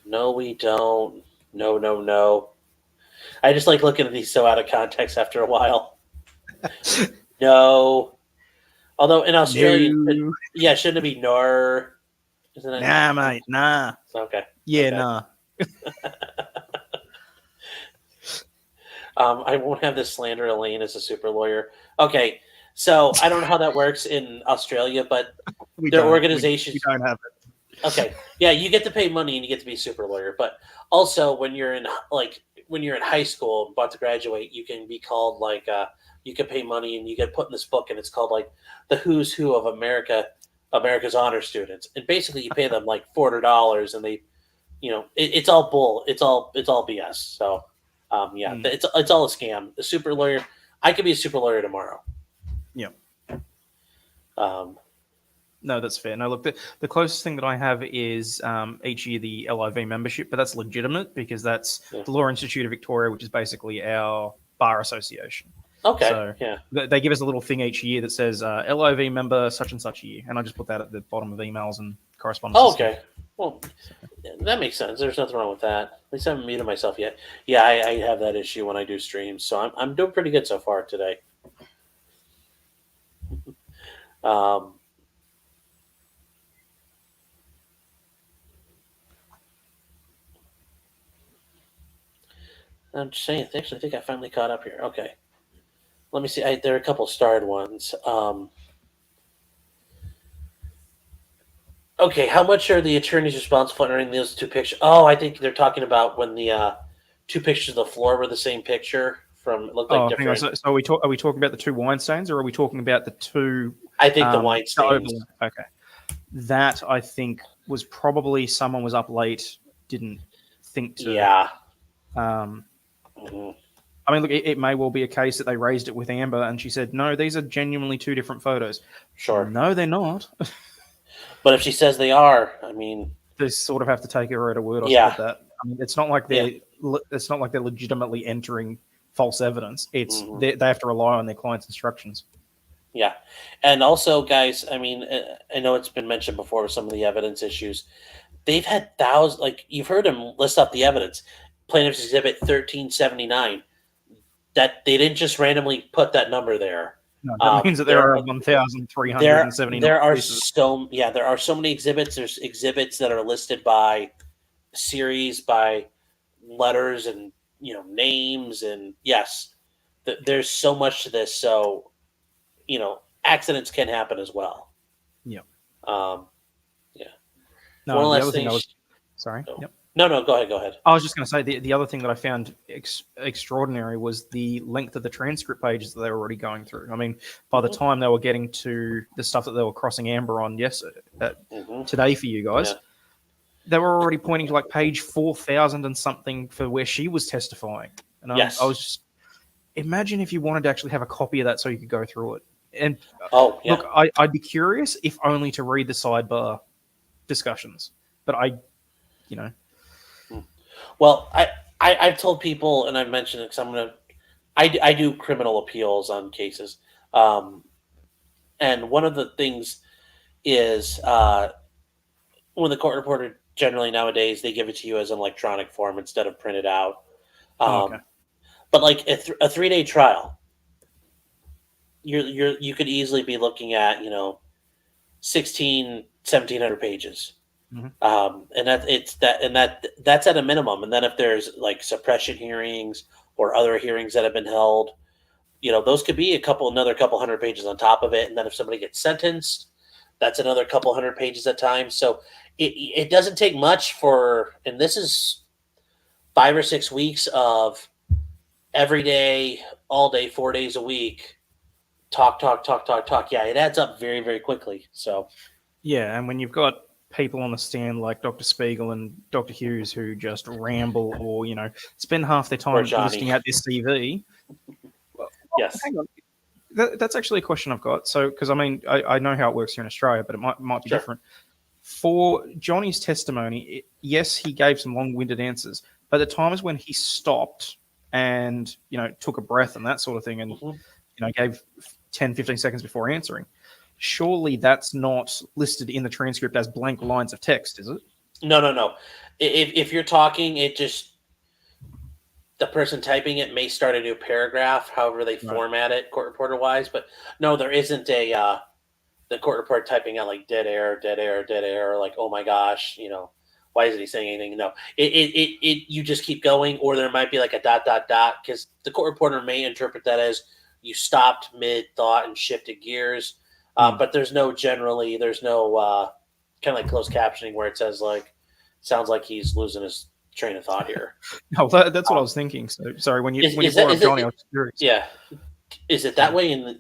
No, we don't. No. I just like looking at these so out of context after a while. No. Although in Australia, No. Shouldn't it be nor? Isn't it? Nah, mate, nah. Okay. Yeah, Okay. nah. I won't have this slander Elaine as a super lawyer. Okay, so I don't know how that works in Australia, but their organizations. We don't have it. Okay, yeah, you get to pay money and you get to be a super lawyer, but also when you're in high school about to graduate, you can be called you can pay money and you get put in this book and it's called like the who's who of America's honor students, and basically you pay them like $400 and they, it's all bull, it's all BS. So it's all a scam. The super lawyer, I could be a super lawyer tomorrow. Yeah. No, that's fair. No, look, the closest thing that I have is each year the LIV membership, but that's legitimate because that's the Law Institute of Victoria, which is basically our bar association. Okay. So they give us a little thing each year that says LIV member such and such year, and I just put that at the bottom of emails and correspondence. Oh, okay. Well, that makes sense. There's nothing wrong with that. At least I haven't muted myself yet. Yeah, I have that issue when I do streams, so I'm doing pretty good so far today. I'm just saying. Actually, I think I finally caught up here. Okay. Let me see. There are a couple starred ones. Okay, how much are the attorneys responsible for entering those two pictures? Oh, I think they're talking about when the two pictures of the floor were the same picture from. It looked like different. So are we talking about the two wine stains, or are we talking about the two? I think the wine stains. Okay, that I think was probably someone was up late, didn't think to. Yeah. I mean, look, it may well be a case that they raised it with Amber and she said, no, these are genuinely two different photos. Sure. No, they're not. But if she says they are, I mean... They sort of have to take her at her word. Yeah. That. I mean, it's not like they're legitimately entering false evidence. It's they have to rely on their client's instructions. Yeah. And also, guys, I mean, I know it's been mentioned before with some of the evidence issues. They've had thousands, like you've heard them list off the evidence. Plaintiff's Exhibit 1379. That they didn't just randomly put that number there. No, that means that there are 1,379 there are cases. there are so many exhibits. There's exhibits that are listed by series, by letters, and names, and yes, there's so much to this. So accidents can happen as well. Yeah. Yeah. No, One the last other thing thing. I was sorry. Oh. Yep. No, go ahead. I was just going to say the other thing that I found extraordinary was the length of the transcript pages that they were already going through. I mean, by the time they were getting to the stuff that they were crossing Amber on today for you guys, they were already pointing to like page 4,000 and something for where she was testifying. And I was just, imagine if you wanted to actually have a copy of that so you could go through it. And look, I'd be curious if only to read the sidebar discussions, but Well, I've told people, and I've mentioned it because I do criminal appeals on cases, and one of the things is when the court reporter generally nowadays they give it to you as an electronic form instead of printed out. But like a 3-day trial, you could easily be looking at 1,700 pages. And that's at a minimum. And then if there's like suppression hearings or other hearings that have been held, those could be another couple hundred pages on top of it. And then if somebody gets sentenced, that's another couple hundred pages at times. So it doesn't take much and this is 5 or 6 weeks of every day, all day, 4 days a week, talk. Yeah, it adds up very, very quickly. So yeah, and when you've got people on the stand like Dr. Spiegel and Dr. Hughes who just ramble or spend half their time listing out their CV. Yes, hang on. That's actually a question I've got. So, because I mean, I know how it works here in Australia, but it might be different. For Johnny's testimony, yes, he gave some long-winded answers, but the times when he stopped and took a breath and that sort of thing, and gave 10, 15 seconds before answering. Surely that's not listed in the transcript as blank lines of text, is it? No. If you're talking, the person typing it may start a new paragraph, however they format it court reporter wise. But no, there isn't the court reporter typing out like dead air, like, oh my gosh, why isn't he saying anything? No, you just keep going, or there might be like a ... because the court reporter may interpret that as you stopped mid thought and shifted gears. But there's no kind of like closed captioning where it says like, sounds like he's losing his train of thought here. No, that's what I was thinking. So sorry, when you brought up Johnny, I was curious. Yeah, is it that way in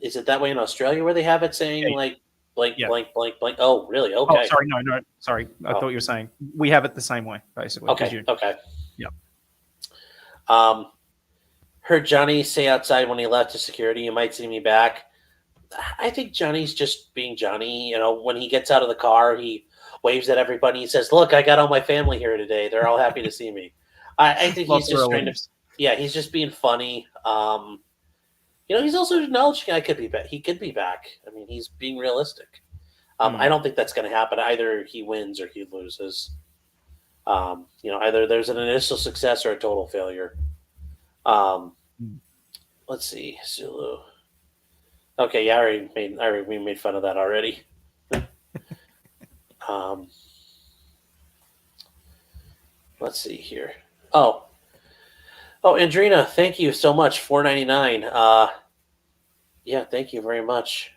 Australia where they have it saying like blank, blank? Oh, really? Okay. Oh, sorry, no, sorry. I thought you were saying we have it the same way, basically. Okay. Yeah. Heard Johnny say outside when he left to security, "You might see me back." I think Johnny's just being Johnny. When he gets out of the car, he waves at everybody. He says, "Look, I got all my family here today. They're all happy to see me." I think he's just trying to. Yeah, he's just being funny. He's also acknowledging he could be back. I mean, he's being realistic. I don't think that's going to happen. Either he wins or he loses. Either there's an initial success or a total failure. Let's see, Zulu. Okay, yeah, we made fun of that already. Let's see here. Oh, Andrina, thank you so much. $4.99. Yeah, thank you very much.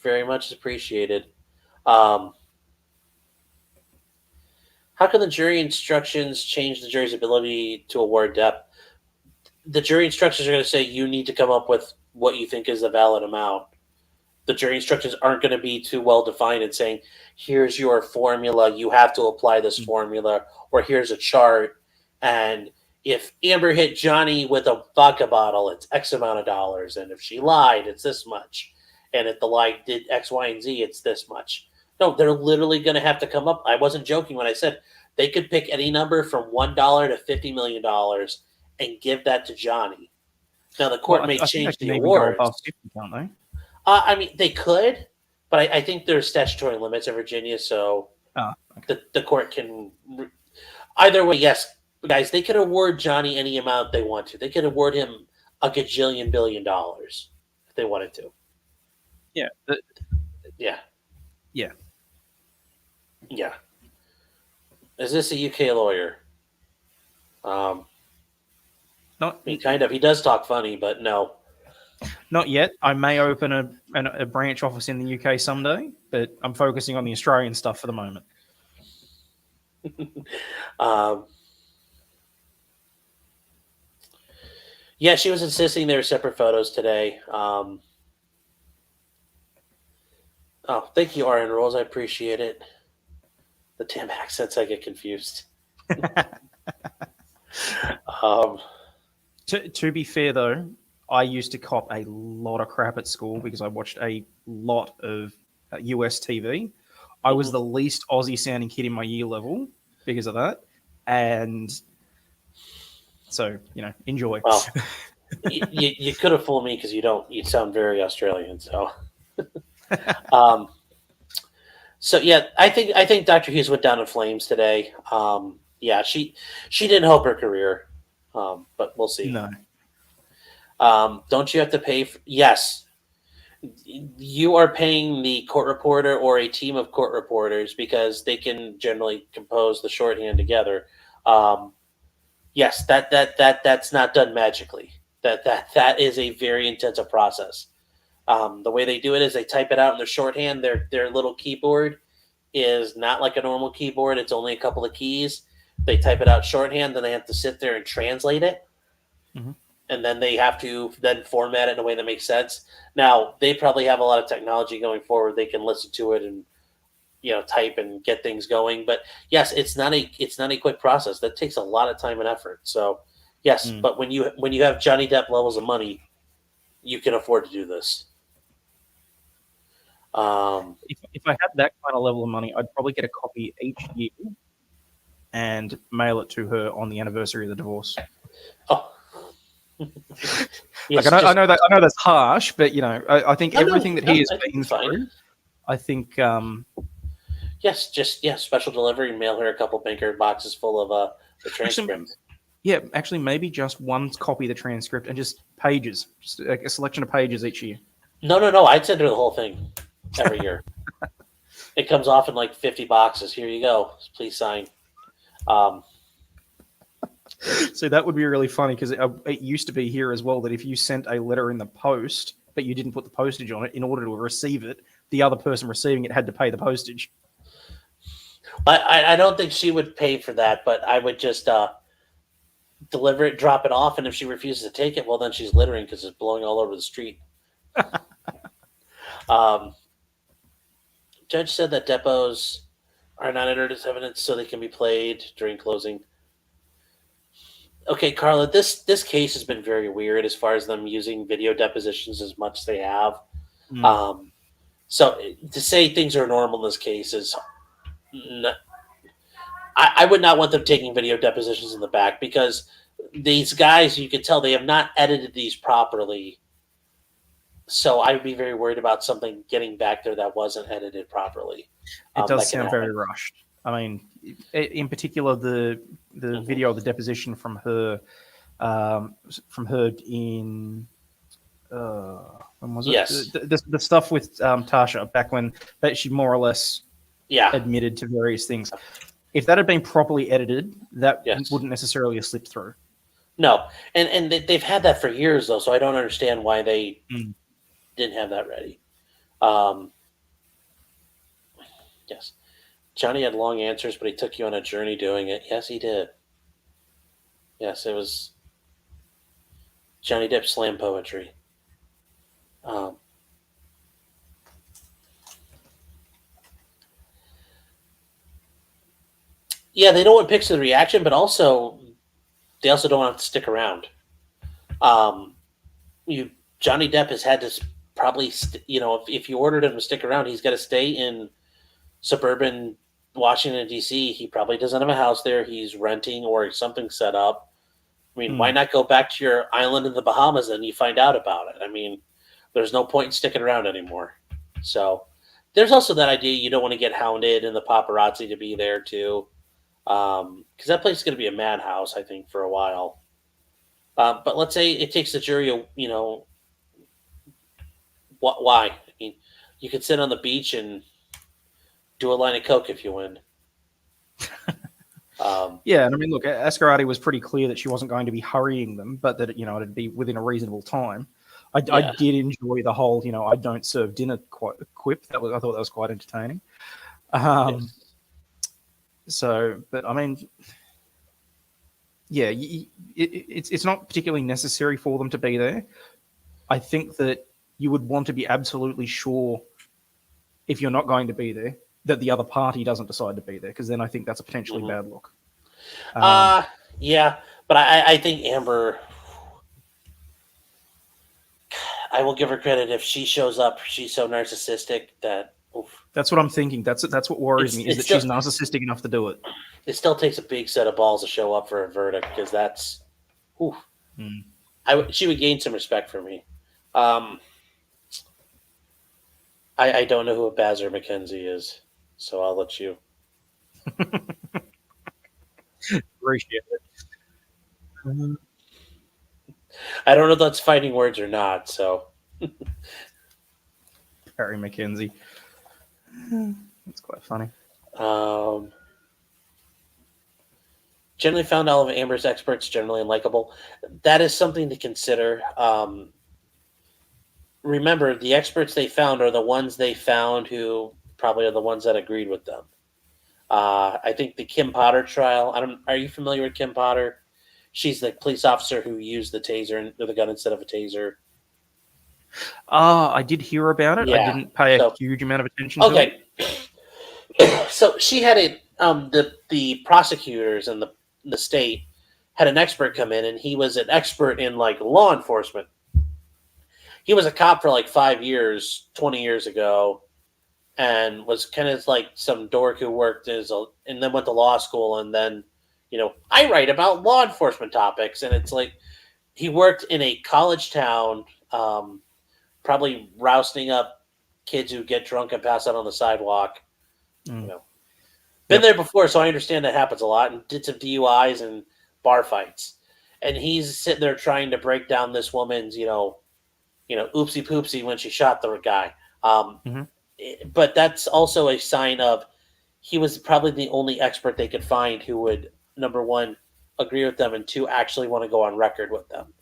Very much appreciated. How can the jury instructions change the jury's ability to award Depp? The jury instructions are going to say you need to come up with what you think is a valid amount. The jury instructions aren't going to be too well defined and saying, here's your formula, you have to apply this formula, or here's a chart. And if Amber hit Johnny with a vodka bottle, it's X amount of dollars. And if she lied, it's this much. And if the lie did X, Y, and Z, it's this much. No, they're literally going to have to come up. I wasn't joking when I said they could pick any number from $1 to $50 million and give that to Johnny. Now, the court may I think they change can the even go above awards. 50, can't they? I mean, they could, but I think there's statutory limits in Virginia, so Okay. the court can. Either way, yes, guys, they could award Johnny any amount they want to. They could award him a gajillion $billion if they wanted to. Yeah. Yeah. Yeah. Yeah. Is this a UK lawyer? Not, I mean, kind of. He does talk funny, but no. not yet. I may open a branch office in the UK someday, but I'm focusing on the Australian stuff for the moment. Yeah, she was insisting they were separate photos today. Oh, thank you, RN Rolls. I appreciate it. The damn accents, I get confused. To be fair, though, I used to cop a lot of crap at school because I watched a lot of US TV. I was the least Aussie sounding kid in my year level because of that. And so, enjoy. Well, you could have fooled me because you sound very Australian. So, so yeah, I think Dr. Hughes went down in flames today. Yeah, she didn't help her career, but we'll see. No. Don't you have to pay? Yes, you are paying the court reporter or a team of court reporters because they can generally compose the shorthand together. Yes, that's not done magically. That is a very intensive process. The way they do it is they type it out in their shorthand. Their little keyboard is not like a normal keyboard. It's only a couple of keys. They type it out shorthand, then they have to sit there and translate it. Mm-hmm. And then they have to then format it in a way that makes sense. Now, they probably have a lot of technology going forward. They can listen to it and type and get things going. But yes, it's not a quick process. That takes a lot of time and effort. So yes, but when you have Johnny Depp levels of money, you can afford to do this. If I had that kind of level of money, I'd probably get a copy each year and mail it to her on the anniversary of the divorce. Oh. Yes, I know that's harsh, but I think everything that he has been through, I think. Special delivery and mail her a couple banker boxes full of the transcripts. Actually, maybe just one copy of the transcript and just pages, just a selection of pages each year. No. I'd send her the whole thing every year. It comes off in like 50 boxes. Here you go. Please sign. So that would be really funny because it used to be here as well that if you sent a letter in the post but you didn't put the postage on it, in order to receive it, the other person receiving it had to pay the postage. I don't think she would pay for that, but I would just deliver it, drop it off, and if she refuses to take it, well, then she's littering because it's blowing all over the street. Judge said that depots are not entered as evidence so they can be played during closing. Okay, Carla, this case has been very weird as far as them using video depositions as much as they have. So to say things are normal in this case is I would not want them taking video depositions in the back because these guys, you can tell they have not edited these properly. So I would be very worried about something getting back there that wasn't edited properly. It does sound very rushed. I mean, in particular, the video of the deposition from her in when was it? Yes. The stuff with Tasha back when she more or less admitted to various things. If that had been properly edited, that wouldn't necessarily have slipped through. No, and they've had that for years though, so I don't understand why they didn't have that ready. Yes. Johnny had long answers, but he took you on a journey doing it. Yes, he did. Yes, it was Johnny Depp slam poetry. Yeah, they don't want pics of the reaction, but also they also don't want to stick around. Johnny Depp has had to probably, if you ordered him to stick around, he's got to stay in suburban Washington, D.C., he probably doesn't have a house there. He's renting or something set up. I mean, why not go back to your island in the Bahamas and you find out about it? I mean, there's no point in sticking around anymore. So there's also that idea you don't want to get hounded and the paparazzi to be there too. Because that place is going to be a madhouse, I think, for a while. But let's say it takes the jury, why? I mean, you could sit on the beach and do a line of coke if you win. Yeah, and I mean, look, Ascarati was pretty clear that she wasn't going to be hurrying them, but that it'd be within a reasonable time. I did enjoy the whole, I don't serve dinner quip. I thought that was quite entertaining. Yes. So, but I mean, yeah, it's not particularly necessary for them to be there. I think that you would want to be absolutely sure, if you're not going to be there, that the other party doesn't decide to be there, because then I think that's a potentially bad look. Yeah, but I think Amber, I will give her credit if she shows up. She's so narcissistic that. Oof. That's what I'm thinking. That's what worries me, is that she's narcissistic enough to do it. It still takes a big set of balls to show up for a verdict, because that's. Oof. She would gain some respect for me. I don't know who a Bazzer McKenzie is, so I'll let you. Appreciate it. I don't know if that's fighting words or not, so. Barry McKenzie. That's quite funny. Generally found all of Amber's experts generally unlikable. That is something to consider. Remember, the experts they found are the ones they found who probably are the ones that agreed with them. I think the Kim Potter trial. Are you familiar with Kim Potter? She's the police officer who used the taser or the gun instead of a taser. I did hear about it. Yeah. I didn't pay a huge amount of attention to it. Okay. So she had the prosecutors and the state had an expert come in, and he was an expert in like law enforcement. He was a cop for like 5 years, 20 years ago, and was kind of like some dork who worked and then went to law school, and then, I write about law enforcement topics, and it's like he worked in a college town, probably rousting up kids who get drunk and pass out on the sidewalk. Been there before, so I understand that happens a lot, and did some DUIs and bar fights, and he's sitting there trying to break down this woman's, oopsie poopsie when she shot the guy. But that's also a sign of he was probably the only expert they could find who would, number one, agree with them, and two, actually want to go on record with them.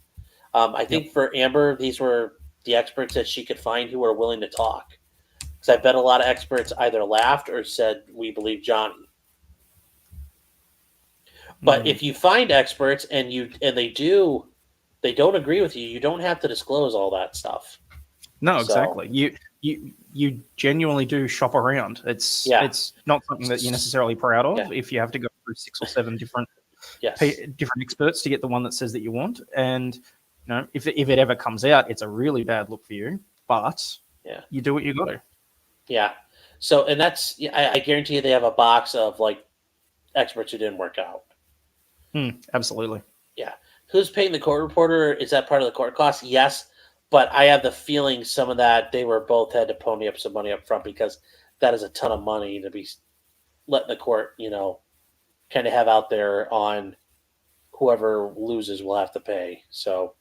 I think for Amber, these were the experts that she could find who were willing to talk. Because I bet a lot of experts either laughed or said, "We believe Johnny." But if you find experts and they don't agree with you, you don't have to disclose all that stuff. No, exactly. You genuinely do shop around. It's not something that you're necessarily proud of if you have to go through 6 or 7 different experts to get the one that says that you want. And if it ever comes out, it's a really bad look for you. But you do what you got to. Yeah. So, and that's I guarantee you they have a box of like experts who didn't work out. Absolutely. Yeah. Who's paying the court reporter? Is that part of the court cost? Yes. But I have the feeling some of that they were both had to pony up some money up front, because that is a ton of money to be letting the court, kind of have out there on whoever loses will have to pay. So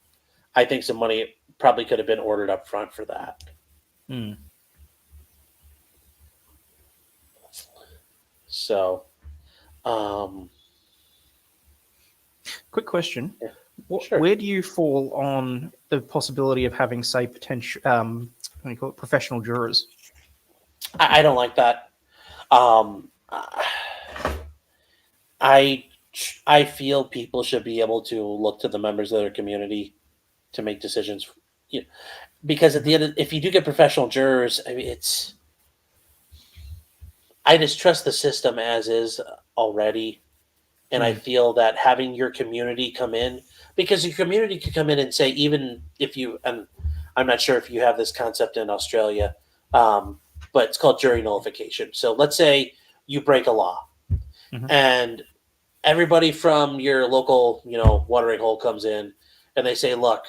I think some money probably could have been ordered up front for that. So, quick question. Yeah. Sure. Where do you fall on the possibility of having, say, potential professional jurors? I don't like that. I feel people should be able to look to the members of their community to make decisions. Because at the end, if you do get professional jurors, I mean, I distrust the system as is already. And I feel that having your community come in, because your community could come in and say, even if you, and I'm not sure if you have this concept in Australia, but it's called jury nullification. So let's say you break a law, and everybody from your local, watering hole comes in, and they say, "Look,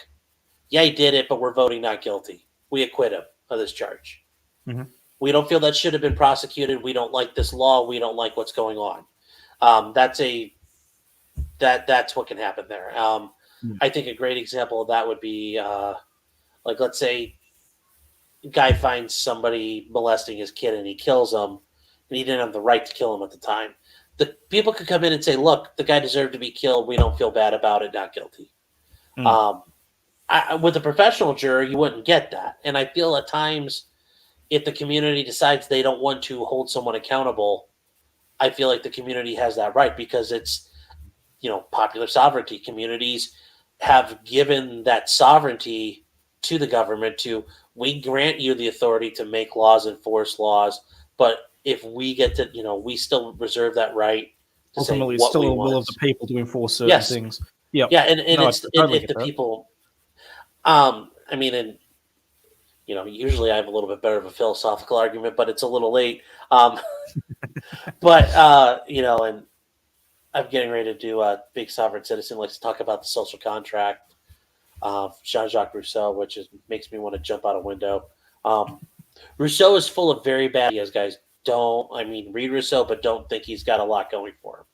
yeah, he did it, but we're voting not guilty. We acquit him of this charge. We don't feel that should have been prosecuted. We don't like this law. We don't like what's going on." That's what can happen there. I think a great example of that would be, let's say a guy finds somebody molesting his kid and he kills him, and he didn't have the right to kill him at the time. The people could come in and say, "Look, the guy deserved to be killed. We don't feel bad about it. Not guilty." With a professional juror, you wouldn't get that. And I feel at times, if the community decides they don't want to hold someone accountable, I feel like the community has that right, because it's, popular sovereignty. Communities have given that sovereignty to the government we grant you the authority to make laws, enforce laws, but if we get to, we still reserve that right to Ultimately, say what it's still we a will want. of the people to enforce certain things. Yeah, and No, it's I totally if get the that. people, usually I have a little bit better of a philosophical argument, but it's a little late. And I'm getting ready to do a Big Sovereign Citizen. Likes to talk about the social contract of Jean-Jacques Rousseau, which makes me want to jump out a window. Rousseau is full of very bad ideas, guys. Read Rousseau, but don't think he's got a lot going for him.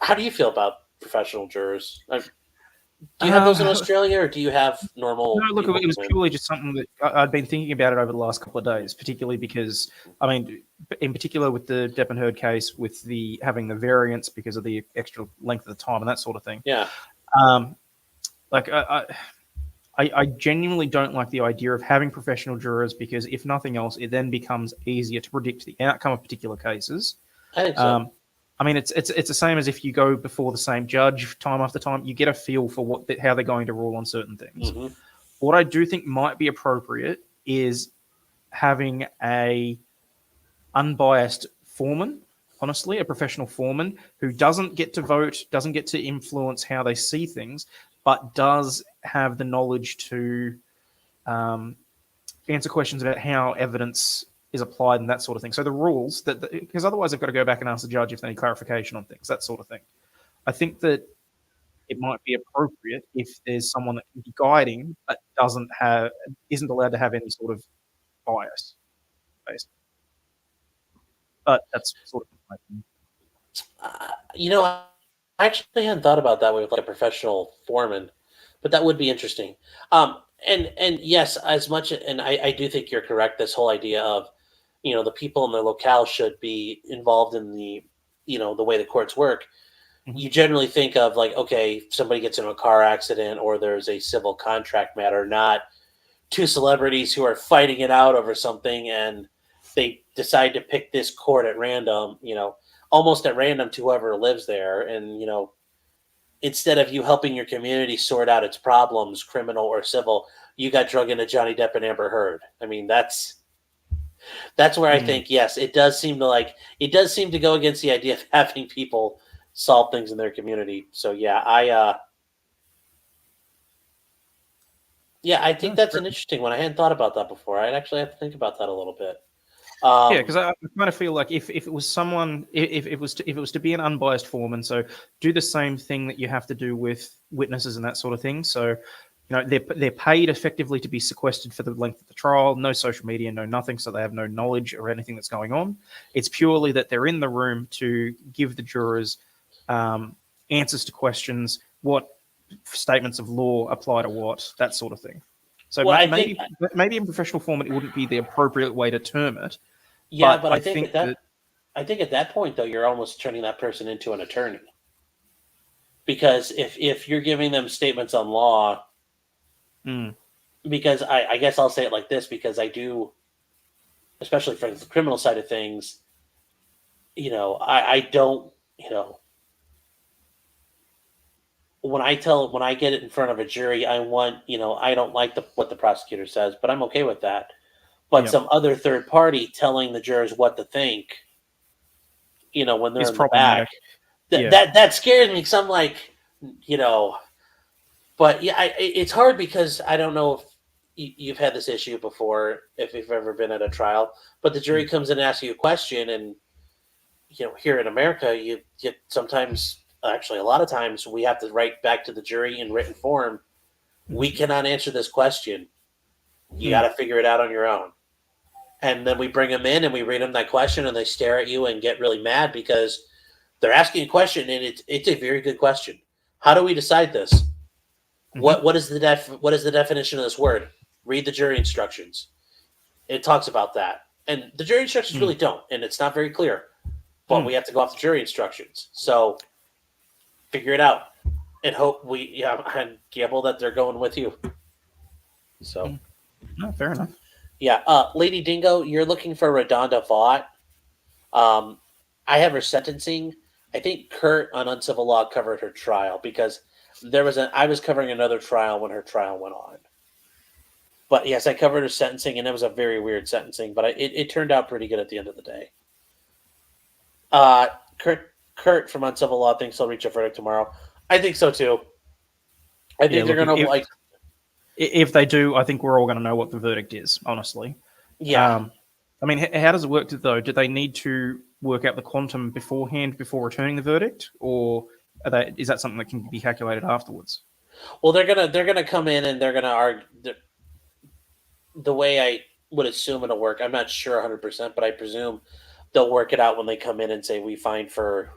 How do you feel about professional jurors? Do you have those in Australia, or do you have normal? No, look, it was purely just something that I'd been thinking about it over the last couple of days, particularly because, in particular with the Depp and Heard case, with having the variance because of the extra length of the time and that sort of thing. Yeah. I genuinely don't like the idea of having professional jurors, because if nothing else, it then becomes easier to predict the outcome of particular cases. I think so. It's the same as if you go before the same judge time after time. You get a feel for how they're going to rule on certain things. What I do think might be appropriate is having a unbiased foreman, honestly, a professional foreman who doesn't get to vote, doesn't get to influence how they see things, but does have the knowledge to answer questions about how evidence is applied and that sort of thing. So the rules, because otherwise I've got to go back and ask the judge if they need clarification on things, that sort of thing. I think that it might be appropriate if there's someone that can be guiding but isn't allowed to have any sort of bias, basically. But that's sort of my opinion. I actually hadn't thought about that with like a professional foreman, but that would be interesting. And yes, as much, and I do think you're correct. This whole idea of, the people in the locale should be involved in the way the courts work. You generally think of like, okay, somebody gets in a car accident or there's a civil contract matter, not two celebrities who are fighting it out over something and they decide to pick this court at random, almost at random to whoever lives there. And, instead of you helping your community sort out its problems, criminal or civil, you got drug into Johnny Depp and Amber Heard. That's where I think, yes, it does seem to go against the idea of having people solve things in their community. So yeah, I think that's an interesting one. I hadn't thought about that before. I'd actually have to think about that a little bit. Because I kind of feel like if it was someone, if it was to be an unbiased foreman, so do the same thing that you have to do with witnesses and that sort of thing. So, they're paid effectively to be sequestered for the length of the trial. No social media, no nothing, so they have no knowledge or anything that's going on. It's purely that they're in the room to give the jurors answers to questions, what statements of law apply to what, that sort of thing. So maybe in professional foreman it wouldn't be the appropriate way to term it. Yeah, but I think at that point though, you're almost turning that person into an attorney, because if you're giving them statements on law, because I guess I'll say it like this, because I do, especially for the criminal side of things, I don't, when I get it in front of a jury, I want, I don't like what the prosecutor says, but I'm okay with that. But some other third party telling the jurors what to think, when they're in the back, that scares me. Because I'm like, but yeah, it's hard because I don't know if you've had this issue before if you've ever been at a trial, but the jury comes in and asks you a question, and here in America, you get sometimes, actually a lot of times, we have to write back to the jury in written form. We cannot answer this question. You got to figure it out on your own. And then we bring them in and we read them that question, and they stare at you and get really mad because they're asking a question, and it's a very good question. How do we decide this? What is the definition of this word? Read the jury instructions. It talks about that, and the jury instructions really don't, and it's not very clear. But we have to go off the jury instructions. So figure it out, and hope and gamble that they're going with you. So, no, fair enough. Yeah, Lady Dingo, you're looking for Redonda Vaught. I have her sentencing. I think Kurt on Uncivil Law covered her trial because I was covering another trial when her trial went on. But yes, I covered her sentencing, and it was a very weird sentencing, but it turned out pretty good at the end of the day. Kurt from Uncivil Law thinks they'll reach a verdict tomorrow. I think so too. I think they're going to If they do, I think we're all going to know what the verdict is, honestly. Yeah. I mean, how does it work, though? Do they need to work out the quantum beforehand before returning the verdict? Or is that something that can be calculated afterwards? Well, they're gonna come in and they're going to argue. The way I would assume it'll work, I'm not sure 100%, but I presume they'll work it out when they come in and say, we find for,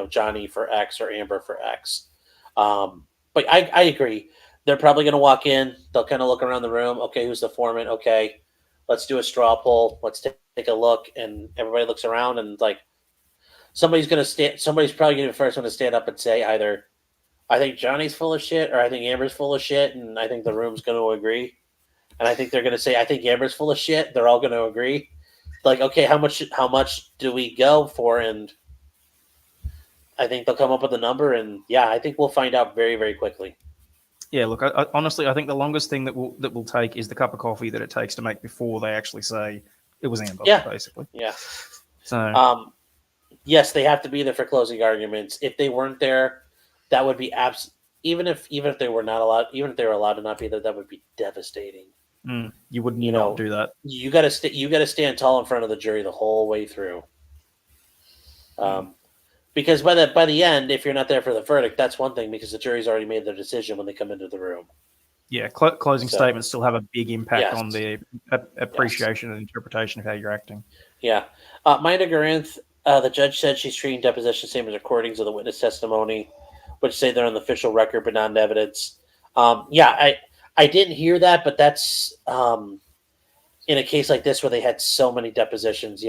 Johnny for X or Amber for X. But I agree. They're probably going to walk in. They'll kind of look around the room. Okay, who's the foreman? Okay, let's do a straw poll. Let's take a look. And everybody looks around, and somebody's probably going to be the first one to stand up and say either, I think Johnny's full of shit, or I think Amber's full of shit, and I think the room's going to agree. And I think they're going to say, I think Amber's full of shit. They're all going to agree. Okay, how much do we go for? And I think they'll come up with a number, and I think we'll find out very, very quickly. Yeah, look, honestly, I think the longest thing that will take is the cup of coffee that it takes to make before they actually say it was Amber, basically. Yeah. So, yes, they have to be there for closing arguments. If they weren't there, that would be even if they were not allowed, even if they were allowed to not be there, that would be devastating. You wouldn't, not do that. You got to stand tall in front of the jury the whole way through. Because by the end, if you're not there for the verdict, that's one thing, because the jury's already made their decision when they come into the room. Yeah, closing statements still have a big impact on the appreciation and interpretation of how you're acting. Yeah. Mina Garanth, the judge said she's treating deposition statements recordings of the witness testimony, which say they're on the official record but not in evidence. I didn't hear that, but that's in a case like this where they had so many depositions.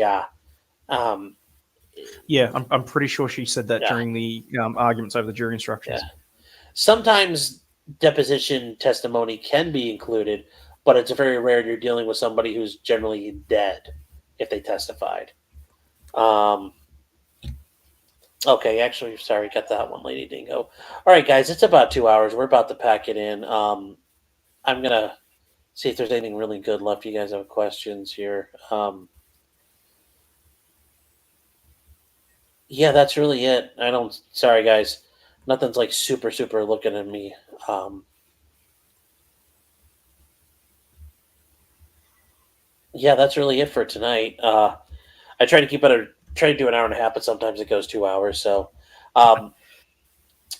I'm pretty sure she said that during the arguments over the jury instructions. Yeah. Sometimes deposition testimony can be included, but it's very rare you're dealing with somebody who's generally dead if they testified. Okay, actually, sorry, got that one, Lady Dingo. All right, guys, it's about 2 hours. We're about to pack it in. I'm going to see if there's anything really good left. You guys have questions here. That's really it. Sorry, guys. Nothing's super, super looking at me. That's really it for tonight. I try to do an hour and a half, but sometimes it goes 2 hours. So,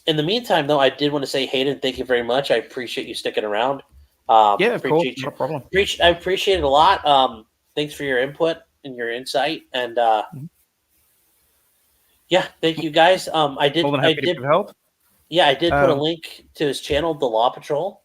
in the meantime, though, I did want to say, Hayden, thank you very much. I appreciate you sticking around. Of course, no problem. I appreciate it a lot. Thanks for your input and your insight, and thank you guys. I did help. Yeah, I did put a link to his channel, The Law Patrol.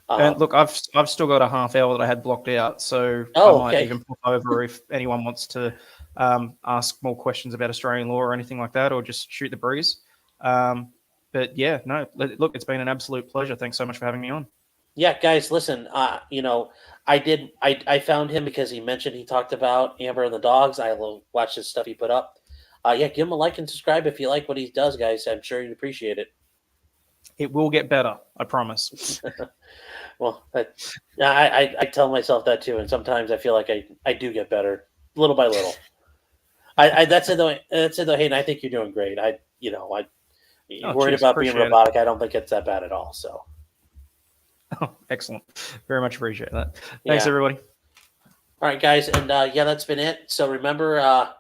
And look, I've still got a half hour that I had blocked out, so I might even pop over if anyone wants to ask more questions about Australian law or anything like that, or just shoot the breeze. Look, it's been an absolute pleasure. Thanks so much for having me on. Yeah, guys, listen. I found him because he mentioned he talked about Amber and the dogs. I watched his stuff he put up. Give him a like and subscribe if you like what he does, guys. I'm sure you'd appreciate it. It will get better, I promise. Well, I tell myself that too, and sometimes I feel like I do get better, little by little. That's it though. Hayden, I think you're doing great. Worried about being robotic. I don't think it's that bad at all. So, Oh, excellent. Very much appreciate that. Thanks, Yeah. everybody. All right, guys, and yeah, that's been it. So remember, I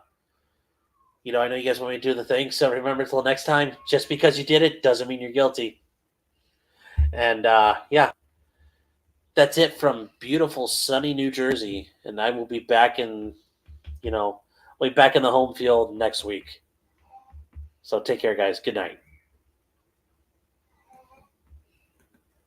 know you guys want me to do the thing. So remember, till next time, just because you did it doesn't mean you're guilty. And yeah, that's it from beautiful sunny New Jersey. And I will be back in, we'll be back in the home field next week. So take care, guys. Good night.